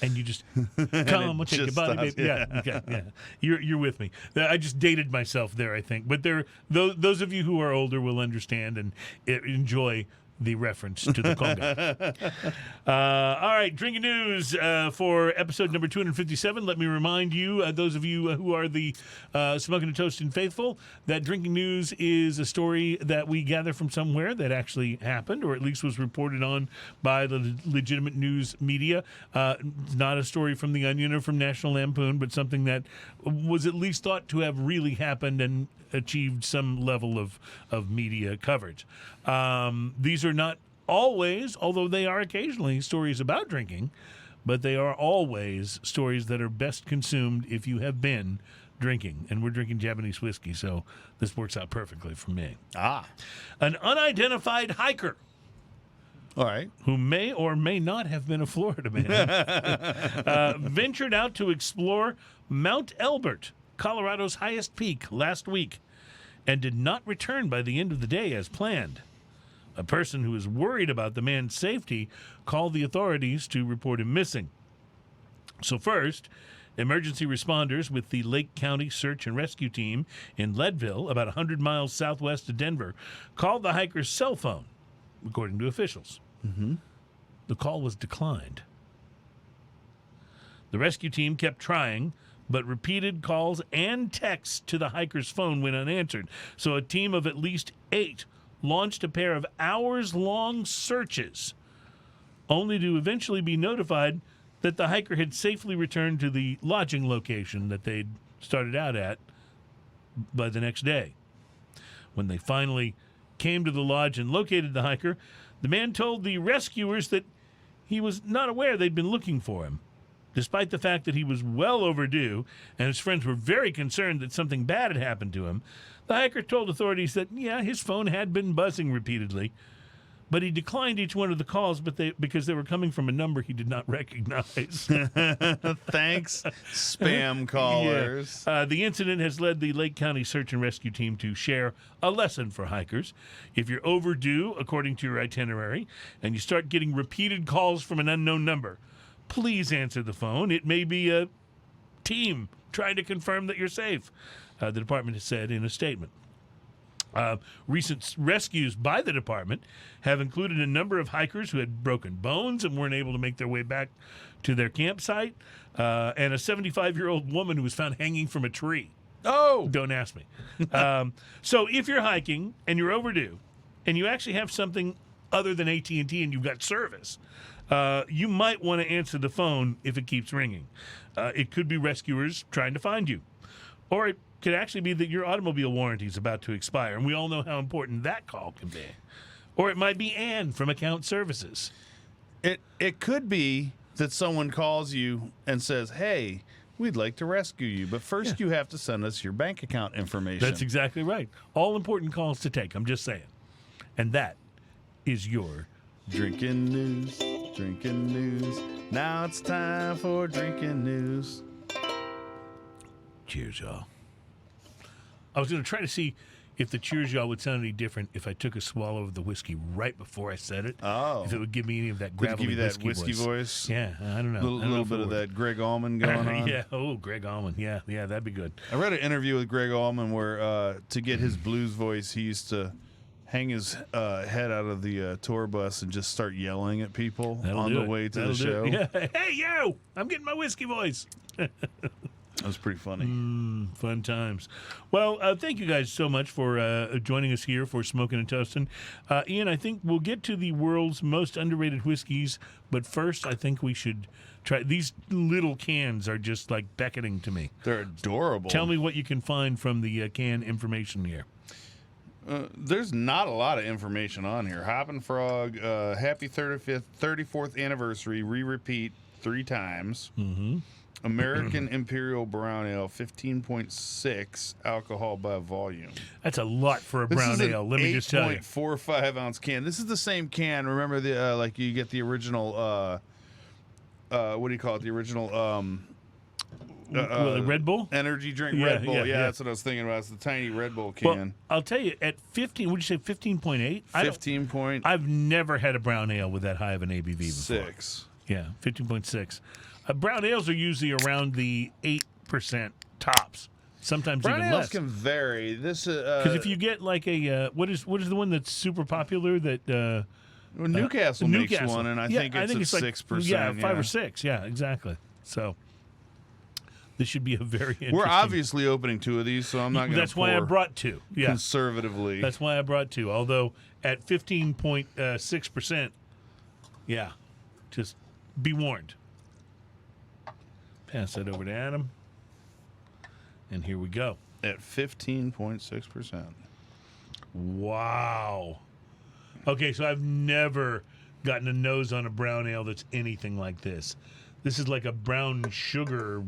and you just come, we'll take your body, baby. Yeah, okay, yeah. You're with me. I just dated myself there, I think. But those of you who are older will understand and enjoy the reference to the conga. All right, drinking news for episode number 257. Let me remind you, those of you who are the Smoking and Toasting faithful, that drinking news is a story that we gather from somewhere that actually happened, or at least was reported on by the legitimate news media. Not a story from The Onion or from National Lampoon, but something that was at least thought to have really happened and achieved some level of media coverage. These are not always, although they are occasionally, stories about drinking, but they are always stories that are best consumed if you have been drinking. And we're drinking Japanese whiskey, so this works out perfectly for me. An unidentified hiker, all right, who may or may not have been a Florida man, ventured out to explore Mount Elbert, Colorado's highest peak, last week, and did not return by the end of the day as planned. A person who was worried about the man's safety called the authorities to report him missing. So first, emergency responders with the Lake County Search and Rescue Team in Leadville, about 100 miles southwest of Denver, called the hiker's cell phone, according to officials. The call was declined. The rescue team kept trying, but repeated calls and texts to the hiker's phone went unanswered. So a team of at least 8 launched a pair of hours-long searches, only to eventually be notified that the hiker had safely returned to the lodging location that they'd started out at by the next day. When they finally came to the lodge and located the hiker, the man told the rescuers that he was not aware they'd been looking for him. Despite the fact that he was well overdue and his friends were very concerned that something bad had happened to him, the hiker told authorities that, his phone had been buzzing repeatedly, but he declined each one of the calls because they were coming from a number he did not recognize. Thanks, spam callers. Yeah. The incident has led the Lake County Search and Rescue Team to share a lesson for hikers. If you're overdue, according to your itinerary, and you start getting repeated calls from an unknown number, please answer the phone. It may be a team trying to confirm that you're safe, the department has said in a statement. Recent rescues by the department have included a number of hikers who had broken bones and weren't able to make their way back to their campsite, and a 75-year-old woman who was found hanging from a tree. Oh! Don't ask me. So if you're hiking and you're overdue and you actually have something other than AT&T and you've got service, you might want to answer the phone if it keeps ringing. It could be rescuers trying to find you. Or it could actually be that your automobile warranty is about to expire, and we all know how important that call can be. Or it might be Ann from Account Services. It could be that someone calls you and says, hey, we'd like to rescue you, but first you have to send us your bank account information. That's exactly right. All important calls to take, I'm just saying. And that is your Drinking News, Drinking News. Now it's time for Drinking News. Cheers, y'all. I was going to try to see if the cheers, y'all, would sound any different if I took a swallow of the whiskey right before I said it. Oh. If it would give me any of that Would it gravelly give you that whiskey voice? Yeah, I don't know. A little bit of that Greg Allman going on. Yeah, Greg Allman. Yeah, that'd be good. I read an interview with Greg Allman where to get his blues voice, he used to hang his head out of the tour bus and just start yelling at people on the way to the show. Yeah. Hey, yo! I'm getting my whiskey voice. That was pretty funny. Fun times. Well, thank you guys so much for joining us here for Smoking and Toasting. Ian, I think we'll get to the world's most underrated whiskeys, but first I think we should try. These little cans are just like beckoning to me. They're adorable. Tell me what you can find from the can information here. There's not a lot of information on here. Hoppin' Frog, happy 34th anniversary, re-repeat 3 times. Mm-hmm. American Imperial Brown Ale, 15.6 alcohol by volume. That's a lot for a brown ale. Let me just tell you. 8.45 ounce can. This is the same can. Remember the like you get the original. What do you call it? The original. Red Bull? Energy drink Red Bull. Yeah, that's what I was thinking about. It's the tiny Red Bull can. Well, I'll tell you, at 15, would you say 15.8? 15 point. I've never had a brown ale with that high of an ABV before. 6. Yeah, 15.6. Brown ales are usually around the 8% tops. Sometimes Brown even ales less. can vary. This because if you get like a what is the one that's super popular that Newcastle makes one, and I think it's at 6%. Yeah, 5 or 6. Yeah, exactly. So this should be a very interesting. We're obviously opening 2 of these, so I'm not going to. That's why I brought 2. Yeah, conservatively. That's why I brought 2. Although at 15.6%, yeah, just be warned. Pass that over to Adam. And here we go. At 15.6%. Wow. Okay, so I've never gotten a nose on a brown ale that's anything like this. This is like a brown sugar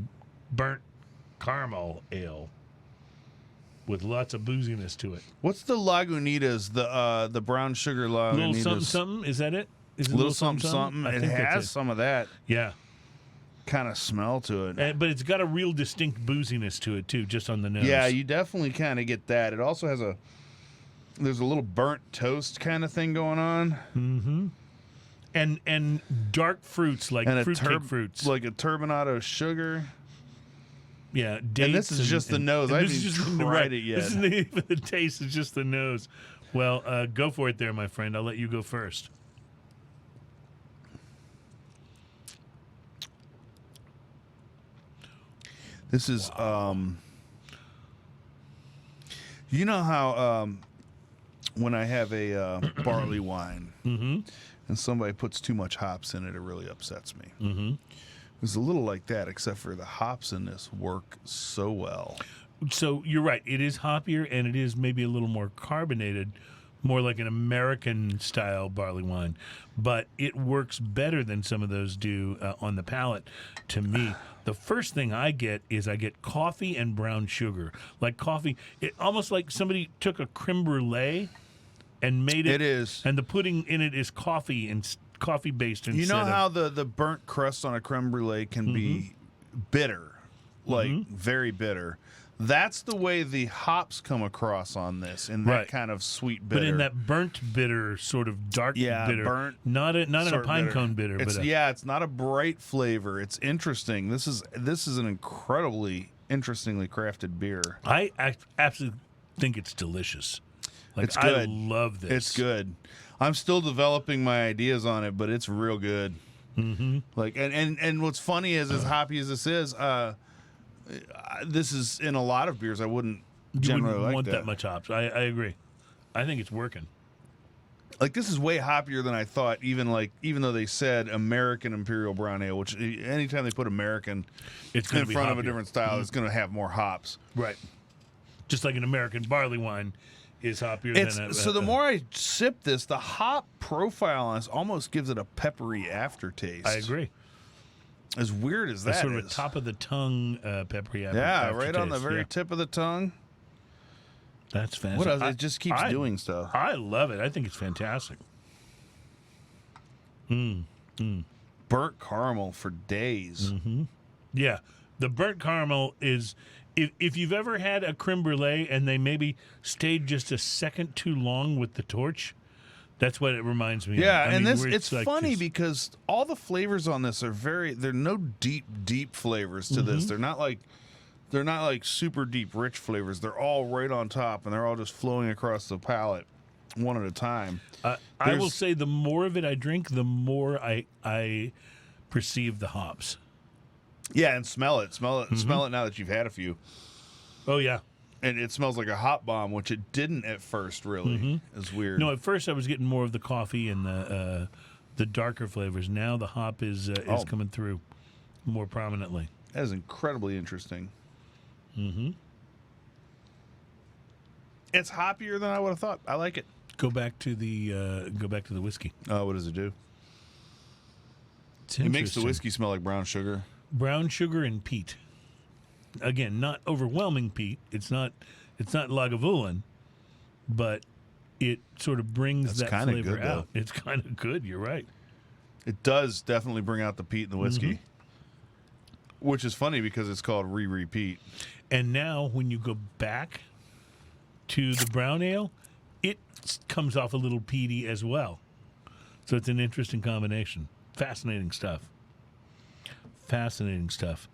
burnt caramel ale with lots of booziness to it. What's the Lagunitas, the brown sugar Lagunitas? Little something something? Is that it? Is it little something something? It has some of that. Yeah. Kind of smell to it. But it's got a real distinct booziness to it, too, just on the nose. Yeah, you definitely kind of get that. It also has there's a little burnt toast kind of thing going on. Mm-hmm. And dark fruits, like fruitcake fruits. Like a turbinado sugar. Yeah, dates. And this is just the nose. I haven't even tried it yet. This isn't even the taste, it's just the nose. Well, go for it there, my friend. I'll let you go first. This is, you know how when I have a barley wine and somebody puts too much hops in it, it really upsets me. Mm-hmm. It's a little like that, except for the hops in this work so well. So you're right. It is hoppier, and it is maybe a little more carbonated, more like an American-style barley wine. But it works better than some of those do on the palate to me. The first thing I get coffee and brown sugar. Like coffee, almost like somebody took a creme brulee and made it. It is. And the pudding in it is coffee and coffee-based instead. You know how the burnt crust on a creme brulee can be bitter, like very bitter. That's the way the hops come across on this, in that kind of sweet bitter. But in that burnt bitter, sort of dark bitter. Burnt, not in a pine cone bitter. It's not a bright flavor. It's interesting. This is an incredibly interestingly crafted beer. I absolutely think it's delicious. Like, it's good. I love this. It's good. I'm still developing my ideas on it, but it's real good. Mm-hmm. Like, and what's funny is, as hoppy as this is in a lot of beers. I wouldn't generally want that much hops. I agree. I think it's working. Like, this is way hoppier than I thought. Even though they said American Imperial Brown Ale, which anytime they put American in front of a different style, it's going to have more hops. Right. Just like an American barley wine is hoppier than so the more I sip this, the hop profile on this almost gives it a peppery aftertaste. I agree. As weird as that sort of is. a top of the tongue peppery aftertaste. Yeah, right on the very tip of the tongue. That's fantastic. What else? It just keeps doing stuff. I love it. I think it's fantastic. Burnt caramel for days. Mm-hmm. Yeah. The burnt caramel is, if you've ever had a creme brulee and they maybe stayed just a second too long with the torch, that's what it reminds me of. Yeah, I mean, it's like funny because all the flavors on this are they're no deep flavors to this. They're not like super deep, rich flavors. They're all right on top, and they're all just flowing across the palate one at a time. I will say the more of it I drink, the more I perceive the hops. Yeah, and smell it now that you've had a few. Oh, yeah. And it smells like a hop bomb, which it didn't at first, really. It's weird. No, at first I was getting more of the coffee and the darker flavors. Now the hop is coming through more prominently. That is incredibly interesting. Mm-hmm. It's hoppier than I would have thought. I like it. Go back to the whiskey. What does it do? It makes the whiskey smell like brown sugar. Brown sugar and peat. Again, not overwhelming peat. It's not Lagavulin, but it sort of brings that flavor out. It's kind of good. You're right. It does definitely bring out the peat in the whiskey, which is funny because it's called repeat. And now, when you go back to the brown ale, it comes off a little peaty as well. So it's an interesting combination. Fascinating stuff. Fascinating stuff.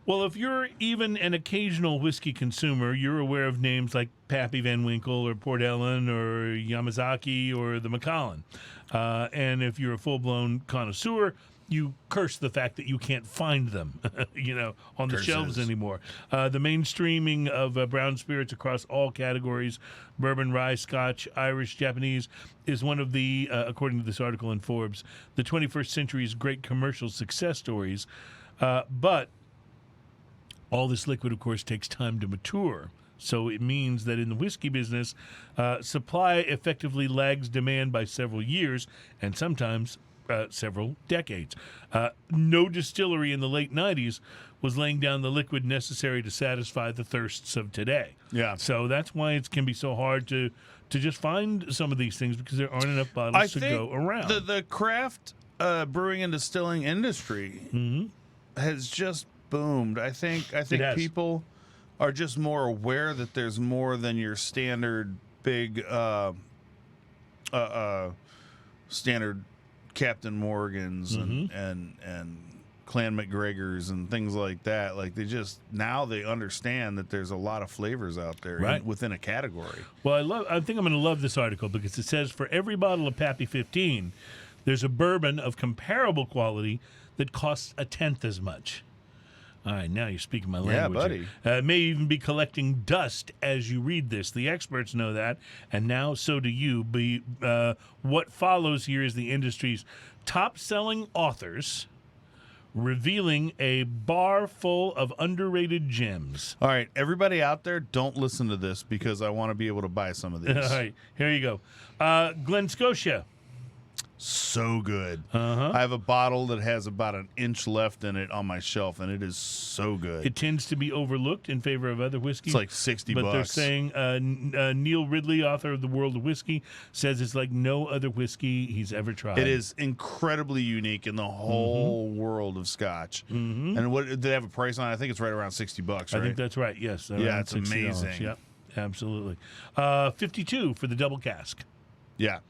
Well, if you're even an occasional whiskey consumer, you're aware of names like Pappy Van Winkle or Port Ellen or Yamazaki or the Macallan. And if you're a full-blown connoisseur, you curse the fact that you can't find them, on the shelves anymore. The mainstreaming of brown spirits across all categories, bourbon, rye, Scotch, Irish, Japanese, is one of the, according to this article in Forbes, the 21st century's great commercial success stories. But all this liquid, of course, takes time to mature. So it means that in the whiskey business, supply effectively lags demand by several years and sometimes several decades. No distillery in the late 90s was laying down the liquid necessary to satisfy the thirsts of today. Yeah. So that's why it can be so hard to just find some of these things, because there aren't enough bottles to go around. The craft brewing and distilling industry has just boomed. I think people are just more aware that there's more than your standard big standard Captain Morgans and Clan McGregor's and things like that. Like, they understand that there's a lot of flavors out there within a category. Well, I think I'm going to love this article because it says for every bottle of Pappy 15, there's a bourbon of comparable quality that costs a tenth as much. All right, now you're speaking my language. Yeah, buddy. May even be collecting dust as you read this. The experts know that, and now so do you. What follows here is the industry's top-selling authors revealing a bar full of underrated gems. All right, everybody out there, don't listen to this because I want to be able to buy some of these. All right, here you go. Glen Scotia. So good. I have a bottle that has about an inch left in it on my shelf, and it is so good. It tends to be overlooked in favor of other whiskeys. It's like $60. But they're saying Neil Ridley, author of The World of Whiskey, says it's like no other whiskey he's ever tried. It is incredibly unique in the whole world of Scotch. And what did they have a price on it? I think it's right around $60, right? I think that's right, yes. Yeah, it's $60. amazing. Yep, absolutely. 52 for the double cask. Yeah.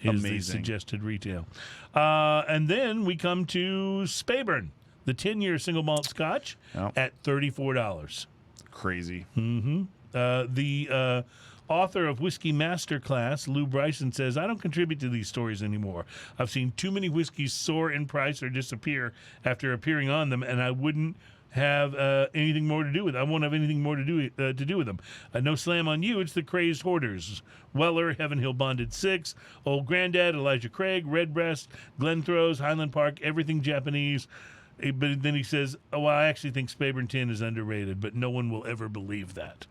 Is amazing. the suggested retail. And then we come to Speyburn, the 10-year single malt Scotch at $34. Crazy. The author of Whiskey Masterclass, Lou Bryson, says, I don't contribute to these stories anymore. I've seen too many whiskeys soar in price or disappear after appearing on them, and I wouldn't have anything more to do with it. I won't have anything more to do with them. No slam on you. It's the crazed hoarders. Weller, Heaven Hill Bonded 6, Old Grandad, Elijah Craig, Redbreast, Glenthrows, Highland Park, everything Japanese. But then he says, well, I actually think Speyburn 10 is underrated, but no one will ever believe that.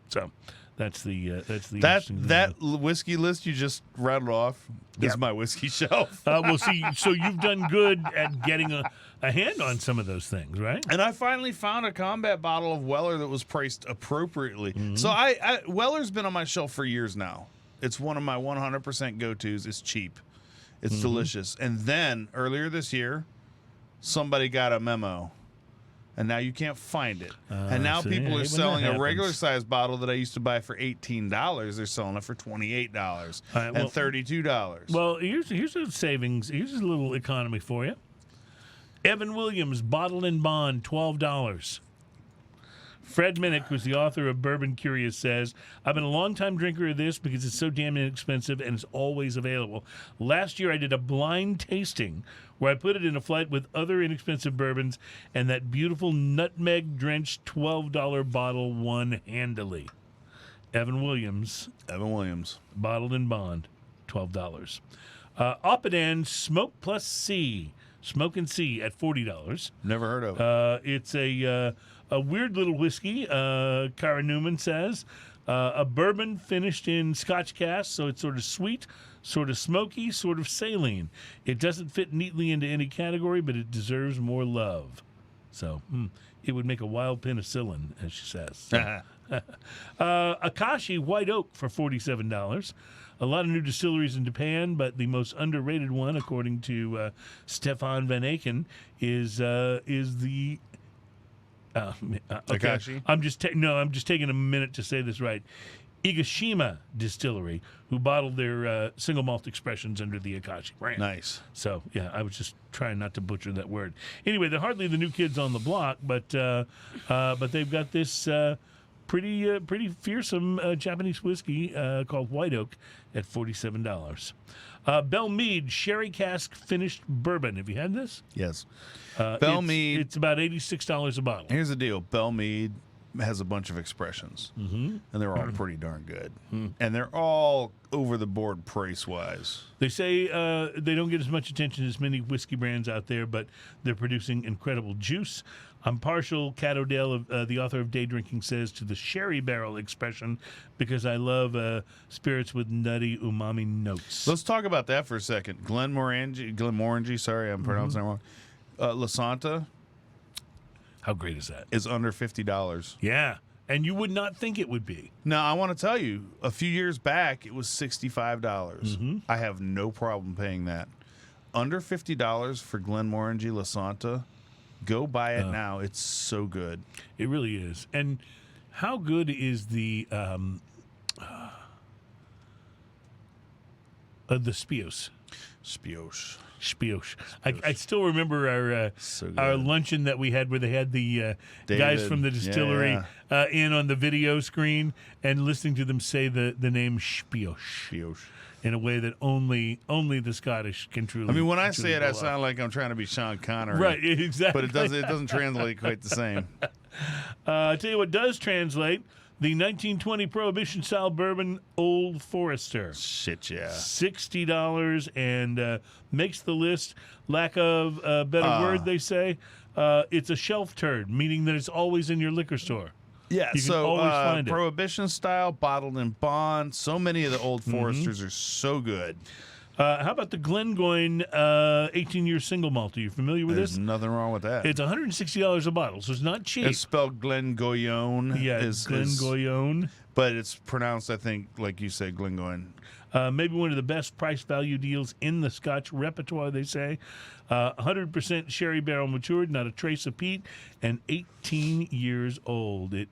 So that's the that whiskey list you just rattled off is my whiskey shelf. Well, see, so you've done good at getting a hand on some of those things, right? And I finally found a combat bottle of Weller that was priced appropriately. So Weller's been on my shelf for years now. It's one of my 100% go-tos. It's cheap. It's delicious. And then earlier this year, somebody got a memo. And now you can't find it. And now people are selling a regular size bottle that I used to buy for $18. They're selling it for $28 and $32. Well, here's a savings. Here's a little economy for you. Evan Williams, Bottled and Bond, $12. Fred Minnick, who's the author of Bourbon Curious, says, I've been a long-time drinker of this because it's so damn inexpensive and it's always available. Last year I did a blind tasting where I put it in a flight with other inexpensive bourbons, and that beautiful nutmeg-drenched $12 bottle won handily. Evan Williams, Bottled and Bond, $12. Oppidan Smoke Plus C, Smoke and C at $40. Never heard of it. It's a weird little whiskey, Cara Newman says. A bourbon finished in Scotch cask, so it's sort of sweet, sort of smoky, sort of saline. It doesn't fit neatly into any category, but it deserves more love. So it would make a wild penicillin, as she says. So. Akashi White Oak for $47. A lot of new distilleries in Japan, but the most underrated one, according to Stefan Van Aken, is the Akashi? I'm just taking a minute to say this right. Igashima Distillery, who bottled their single malt expressions under the Akashi brand. Nice. So, yeah, I was just trying not to butcher that word. Anyway, they're hardly the new kids on the block, but they've got this pretty fearsome Japanese whiskey called White Oak at $47. Bell Mead Sherry Cask Finished Bourbon. Have you had this? Yes. Bell Mead. It's about $86 a bottle. Here's the deal. Bell Mead has a bunch of expressions, and they're all pretty darn good. And they're all over the board price-wise. They say they don't get as much attention as many whiskey brands out there, but they're producing incredible juice. I'm partial, Cat O'Dell, the author of Day Drinking, says, to the sherry barrel expression because I love spirits with nutty umami notes. Let's talk about that for a second. Glenmorangie, sorry, I'm pronouncing that wrong. La Santa. How great is that? Is under $50. Yeah, and you would not think it would be. Now, I want to tell you, a few years back, it was $65. I have no problem paying that. Under $50 for Glenmorangie La Santa. Go buy it now. It's so good. It really is. And how good is the Spios? Spios. I still remember our luncheon that we had where they had the guys from the distillery in on the video screen and listening to them say the name Spios in a way that only the Scottish can truly. I mean, when I say it, I sound like I'm trying to be Sean Connery. Right, exactly. But it doesn't translate quite the same. I tell you what does translate. The 1920 Prohibition-style bourbon, Old Forester. Shit, yeah. $60 and makes the list. Lack of a better word, they say. It's a shelf turd, meaning that it's always in your liquor store. Yeah, you can always find it. Prohibition style, bottled in bond. So many of the Old Foresters are so good. How about the Glenngoin 18-year single malt? Are you familiar with There's this? nothing wrong with that. It's $160 a bottle, so it's not cheap. It's spelled Glenngoin. Yeah, Glenngoin. But it's pronounced, I think, like you said, Glenngoin. Maybe one of the best price-value deals in the Scotch repertoire, they say. 100% sherry barrel matured, not a trace of peat, and 18 years old. It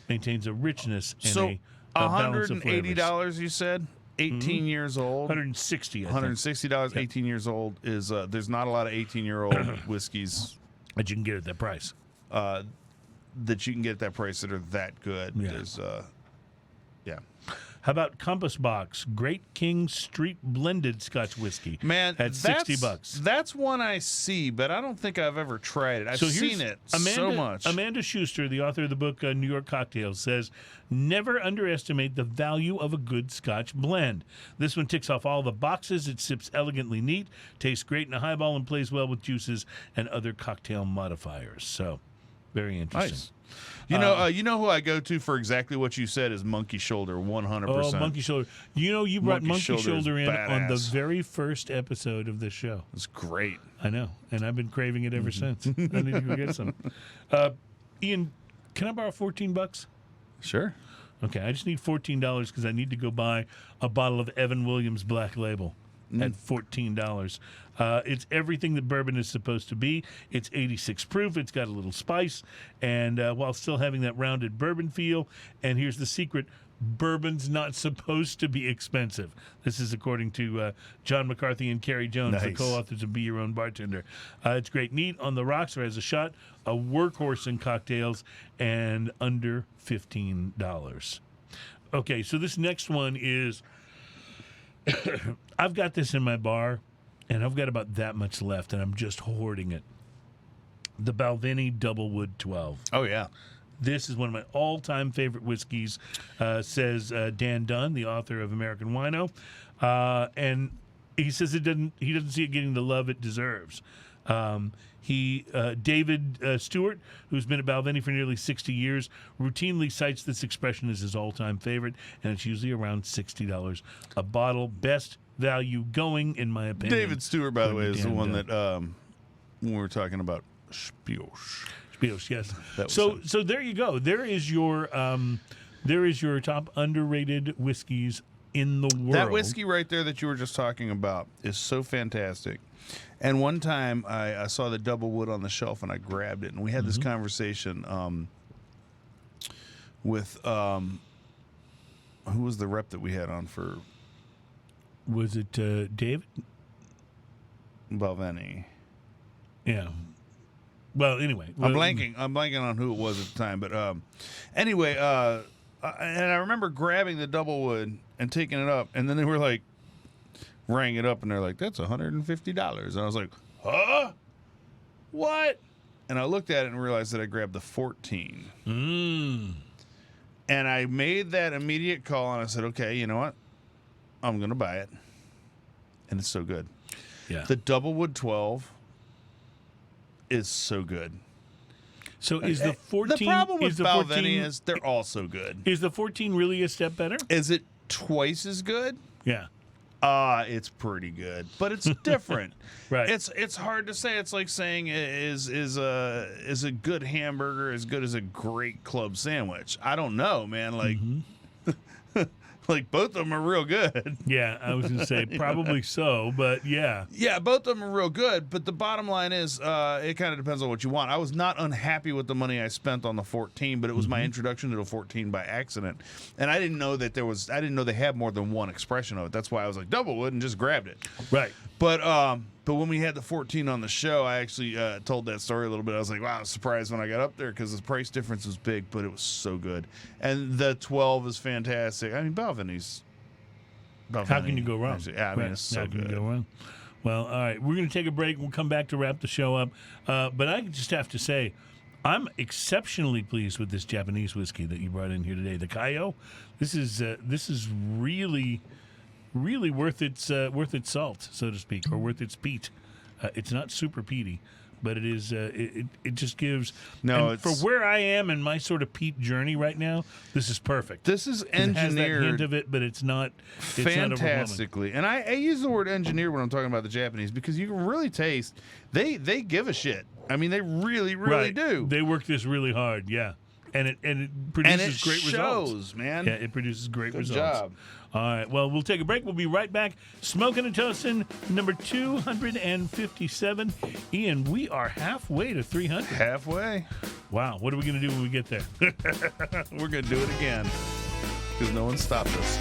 maintains a richness and a balance of flavors. $180, you said? 18 years old. $160. $160. 18 years old is there's not a lot of 18-year-old whiskeys that you can get at that price. That you can get at that price that are that good. Yeah. There's yeah. How about Compass Box Great King Street Blended Scotch Whiskey? Man, at $60. That's one I see, but I don't think I've ever tried it. I've seen it so much. Amanda Schuster, the author of the book New York Cocktails, says, never underestimate the value of a good Scotch blend. This one ticks off all the boxes. It sips elegantly neat, tastes great in a highball, and plays well with juices and other cocktail modifiers. So, very interesting. Nice. You know who I go to for exactly what you said is Monkey Shoulder, 100%. Oh, Monkey Shoulder. You brought Monkey Shoulder in badass. on the very first episode of this show. It's great. I know, and I've been craving it ever since. I need to go get some. Ian, can I borrow $14? Sure. Okay, I just need $14 because I need to go buy a bottle of Evan Williams Black Label at $14. It's everything that bourbon is supposed to be. It's 86 proof. It's got a little spice, and while still having that rounded bourbon feel. And here's the secret. Bourbon's not supposed to be expensive. This is according to John McCarthy and Carrie Jones, the co-authors of Be Your Own Bartender. It's great neat on the rocks or as a shot, a workhorse in cocktails, and under $15. Okay, so this next one is... I've got this in my bar, and I've got about that much left, and I'm just hoarding it. The Balvini Doublewood 12. Oh, yeah. This is one of my all-time favorite whiskeys, says Dan Dunn, the author of American Wino. And he says he doesn't see it getting the love it deserves. David Stewart, who's been at Balvenie for nearly 60 years, routinely cites this expression as his all-time favorite, and it's usually around $60 a bottle. Best value going, in my opinion. David Stewart, by the way, is the one that when we were talking about Spioche. Spioche, yes. So there you go. There is your top underrated whiskeys in the world. That whiskey right there that you were just talking about is so fantastic. And one time I saw the Doublewood on the shelf and I grabbed it, and we had this conversation with who was the rep that we had on for? Was it David? Balvenie. Yeah. Well, anyway, I'm blanking on who it was at the time, but anyway, and I remember grabbing the Doublewood and taking it up, and then they were like, rang it up, and they're like, "That's $150," and I was like, "Huh? What?" And I looked at it and realized that I grabbed the 14. And I made that immediate call, and I said, "Okay, you know what? I'm gonna buy it," and it's so good. Yeah. The Doublewood 12 is so good. So is the 14? The problem with Balvenie 14, is they're all so good. Is the 14 really a step better? Is it twice as good? Yeah. It's pretty good, but it's different. Right. It's hard to say. It's like saying is a good hamburger as good as a great club sandwich? I don't know, man. Like. Like, both of them are real good. Yeah, I was going to say probably so, but yeah. Yeah, both of them are real good, but the bottom line is it kind of depends on what you want. I was not unhappy with the money I spent on the 14, but it was my introduction to the 14 by accident. And I didn't know that I didn't know they had more than one expression of it. That's why I was like, Doublewood, and just grabbed it. Right. But when we had the 14 on the show, I actually told that story a little bit. I was like, wow, I was surprised when I got up there because the price difference was big, but it was so good. And the 12 is fantastic. I mean, Balvenie. How can you go wrong? Yeah, I mean, it's so good. How can you go wrong? Well, all right, we're going to take a break. We'll come back to wrap the show up. But I just have to say, I'm exceptionally pleased with this Japanese whiskey that you brought in here today, the KAIYO. This is really, really worth its salt, so to speak, or worth its peat. It's not super peaty, but it is. It just gives. No, for where I am in my sort of peat journey right now, this is perfect. This is engineered. It has that hint of it, but it's not fantastically. And I use the word engineer when I'm talking about the Japanese because you can really taste they give a shit. I mean, they really, really do. They work this really hard, yeah. And it produces great results. It shows, man. Yeah, it produces great results. Good job. All right, well, we'll take a break. We'll be right back. Smoking and Toasting, number 257. Ian, we are halfway to 300. Halfway. Wow, what are we going to do when we get there? We're going to do it again because no one stopped us.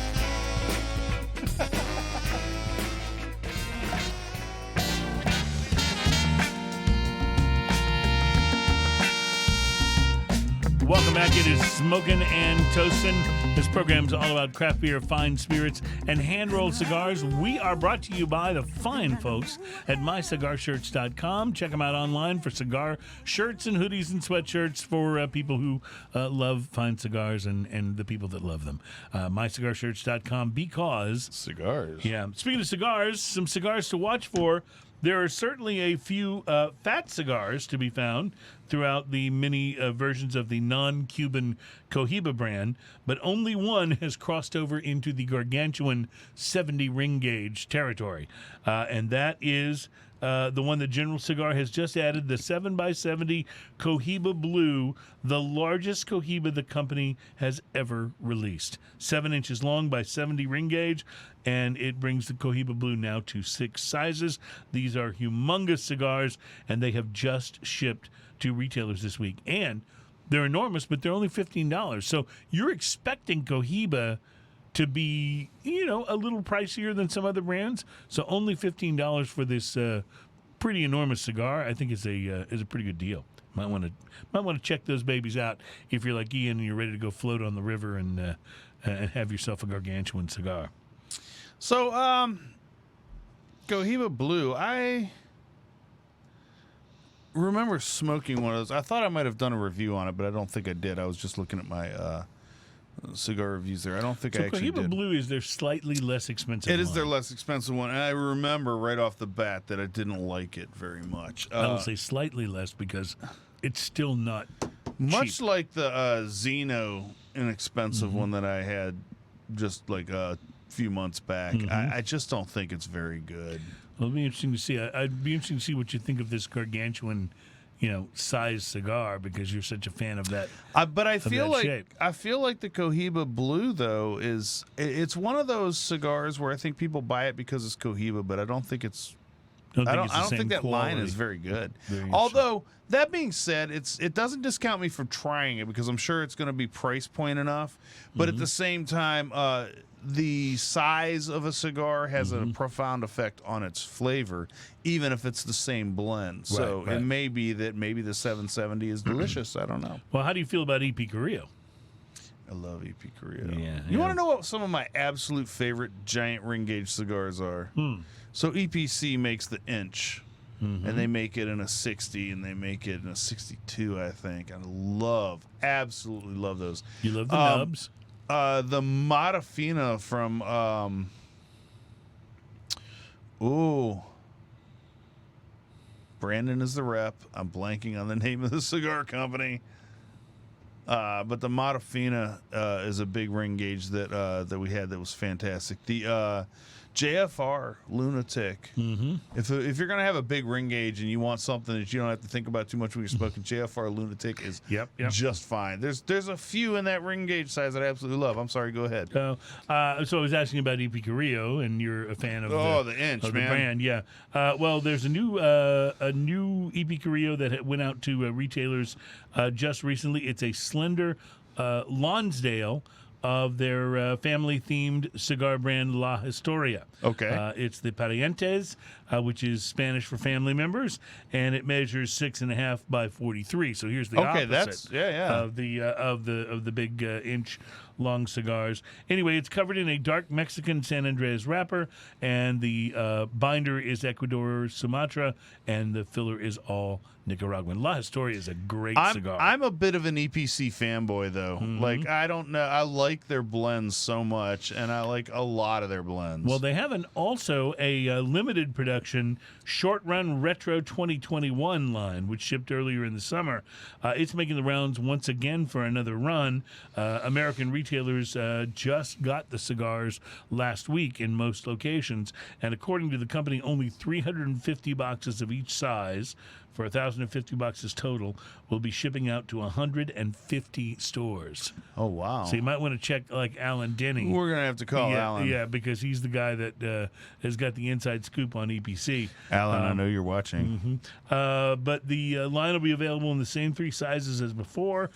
Welcome back. It is Smokin' and Toastin'. This program is all about craft beer, fine spirits, and hand-rolled cigars. We are brought to you by the fine folks at mycigarshirts.com. Check them out online for cigar shirts and hoodies and sweatshirts for people who love fine cigars and the people that love them. Mycigarshirts.com because... Cigars. Yeah. Speaking of cigars, some cigars to watch for. There are certainly a few fat cigars to be found throughout the many versions of the non-Cuban Cohiba brand, but only one has crossed over into the gargantuan 70 ring gauge territory, and that is the one that General Cigar has just added, the 7x70 Cohiba Blue, the largest Cohiba the company has ever released. 7 inches long by 70 ring gauge, and it brings the Cohiba Blue now to 6 sizes. These are humongous cigars, and they have just shipped to retailers this week. And they're enormous, but they're only $15. So you're expecting Cohiba to be, a little pricier than some other brands. So only $15 for this pretty enormous cigar, I think is a pretty good deal. Might want to check those babies out if you're like Ian and you're ready to go float on the river and have yourself a gargantuan cigar. So, Cohiba Blue, I remember smoking one of those. I thought I might have done a review on it, but I don't think I did. I was just looking at my cigar reviews there. I don't think I actually did. Cohiba Blue is their slightly less expensive one. It is their less expensive one, and I remember right off the bat that I didn't like it very much. I will say slightly less because it's still not much cheap. like the Zeno inexpensive one that I had just like a few months back. I just don't think it's very good. Well, it'll be interesting to see. I'd be interested to see what you think of this gargantuan, size cigar because you're such a fan of that. But I feel like shape. I feel like the Cohiba Blue though it's one of those cigars where I think people buy it because it's Cohiba, but I don't think it's. I don't think that line is very good. Although that being said, it doesn't discount me from trying it because I'm sure it's going to be price point enough. But at the same time, the size of a cigar has a profound effect on its flavor, even if it's the same blend. So it may be that maybe the 770 is delicious. I don't know. Well, how do you feel about Ipi Carrillo? I love Ipi Carrillo. Yeah, you want to know what some of my absolute favorite giant ring gauge cigars are? So EPC makes the inch, and they make it in a 60, and they make it in a 62, I think. I absolutely love those. You love the nubs? The Matafina from, Brandon is the rep. I'm blanking on the name of the cigar company. But the Matafina is a big ring gauge that we had that was fantastic. The JFR Lunatic. If you're gonna have a big ring gauge and you want something that you don't have to think about too much when you're smoking, JFR Lunatic is just fine. There's a few in that ring gauge size that I absolutely love. I'm sorry, go ahead. So I was asking about Ipi Carrillo, and you're a fan of the inch, man. The brand, yeah. Well, there's a new Ipi Carrillo that went out to retailers just recently. It's a slender Lonsdale of their family-themed cigar brand La Historia. Okay. It's the Parientes, which is Spanish for family members, and it measures 6.5 by 43. So here's the opposite of the of the big inch long cigars. Anyway, it's covered in a dark Mexican San Andres wrapper, and the binder is Ecuador Sumatra, and the filler is all Nicaraguan. La Historia is a great cigar. I'm a bit of an EPC fanboy, though. Like, I don't know. I like their blends so much, and I like a lot of their blends. Well, they have also a limited production short-run Retro 2021 line, which shipped earlier in the summer. It's making the rounds once again for another run. American retailers just got the cigars last week in most locations, and according to the company, only 350 boxes of each size for 1,050 boxes total will be shipping out to 150 stores. Oh, wow. So you might want to check, like, Alan Denny. We're going to have to call Alan. Yeah, because he's the guy that has got the inside scoop on EPC. Alan, I know you're watching. But the line will be available in the same 3 sizes as before,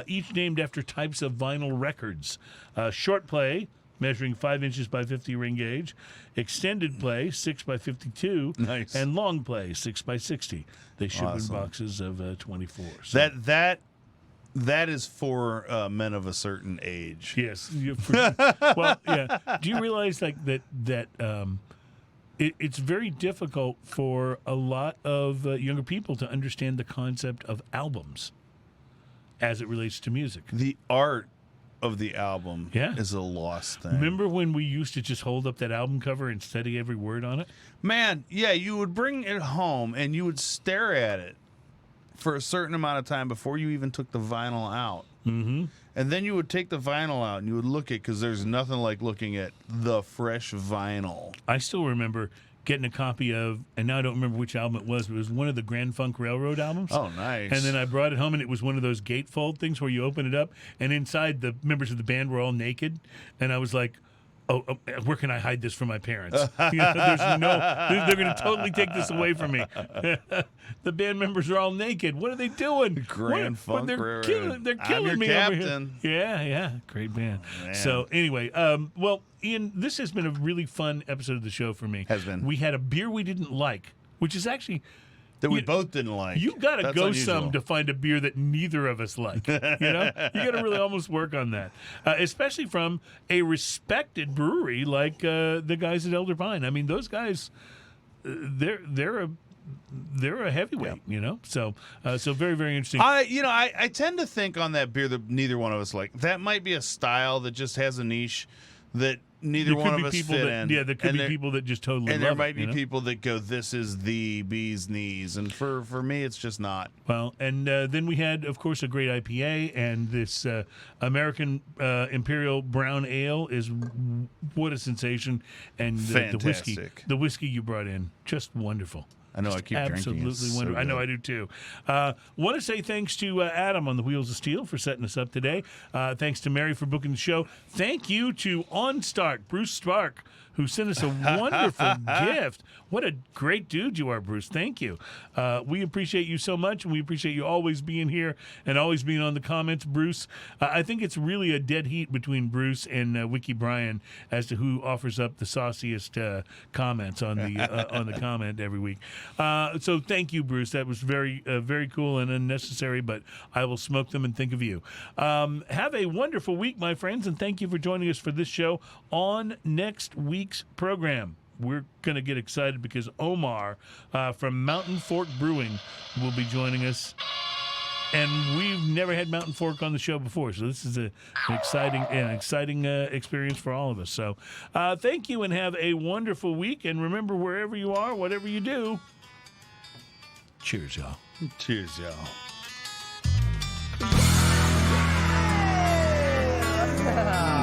each named after types of vinyl records. Short play, measuring 5 inches by 50 ring gauge, extended play 6 by 52, nice, and long play 6 by 60. They ship in boxes of 24. So. That is for men of a certain age. Yes. Well, yeah. Do you realize like that it's very difficult for a lot of younger people to understand the concept of albums as it relates to music. The art of the album is a lost thing. Remember when we used to just hold up that album cover and study every word on it? Man, yeah, you would bring it home and you would stare at it for a certain amount of time before you even took the vinyl out. Mm-hmm. And then you would take the vinyl out and you would look at, because there's nothing like looking at the fresh vinyl. I still remember getting a copy of, and now I don't remember which album it was, but it was one of the Grand Funk Railroad albums. Oh, nice. And then I brought it home, and it was one of those gatefold things where you open it up, and inside the members of the band were all naked. And I was like, oh, where can I hide this from my parents? They're going to totally take this away from me. The band members are all naked. What are they doing? Grand Funk Railroad. They're killing me captain. over here. Yeah, great band. Oh, so anyway, well, Ian, this has been a really fun episode of the show for me. Has been. We had a beer we didn't like, which is actually... That we both didn't like. You got to go unusual. some to find a beer that neither of us like. You know, you got to really almost work on that, especially from a respected brewery like the guys at Elder Pine. I mean, those guys, they're a heavyweight. You know, so very, very interesting. I tend to think on that beer that neither one of us like. That might be a style that just has a niche that neither one of us fit in. Yeah, there could be people that just totally and love there might it, be people that go, this is the bee's knees. And for me, it's just not. Well, and then we had, of course, a great IPA, and this American Imperial Brown Ale is what a sensation. And the whiskey you brought in, just wonderful. I know, I keep drinking. Absolutely wonderful. I know, I do too. Want to say thanks to Adam on the Wheels of Steel for setting us up today. Thanks to Mary for booking the show. Thank you to OnStart, Bruce Stark, who sent us a wonderful gift. What a great dude you are, Bruce. Thank you. We appreciate you so much, and we appreciate you always being here and always being on the comments, Bruce. I think it's really a dead heat between Bruce and Wiki Bryan as to who offers up the sauciest comments on the comment every week. So thank you, Bruce. That was very, very cool and unnecessary, but I will smoke them and think of you. Have a wonderful week, my friends, and thank you for joining us for this show. On next week's program, we're going to get excited because Omar from Mountain Fork Brewing will be joining us. And we've never had Mountain Fork on the show before, so this is an exciting experience for all of us. So thank you and have a wonderful week. And remember, wherever you are, whatever you do, cheers, y'all. Cheers, y'all. Yeah.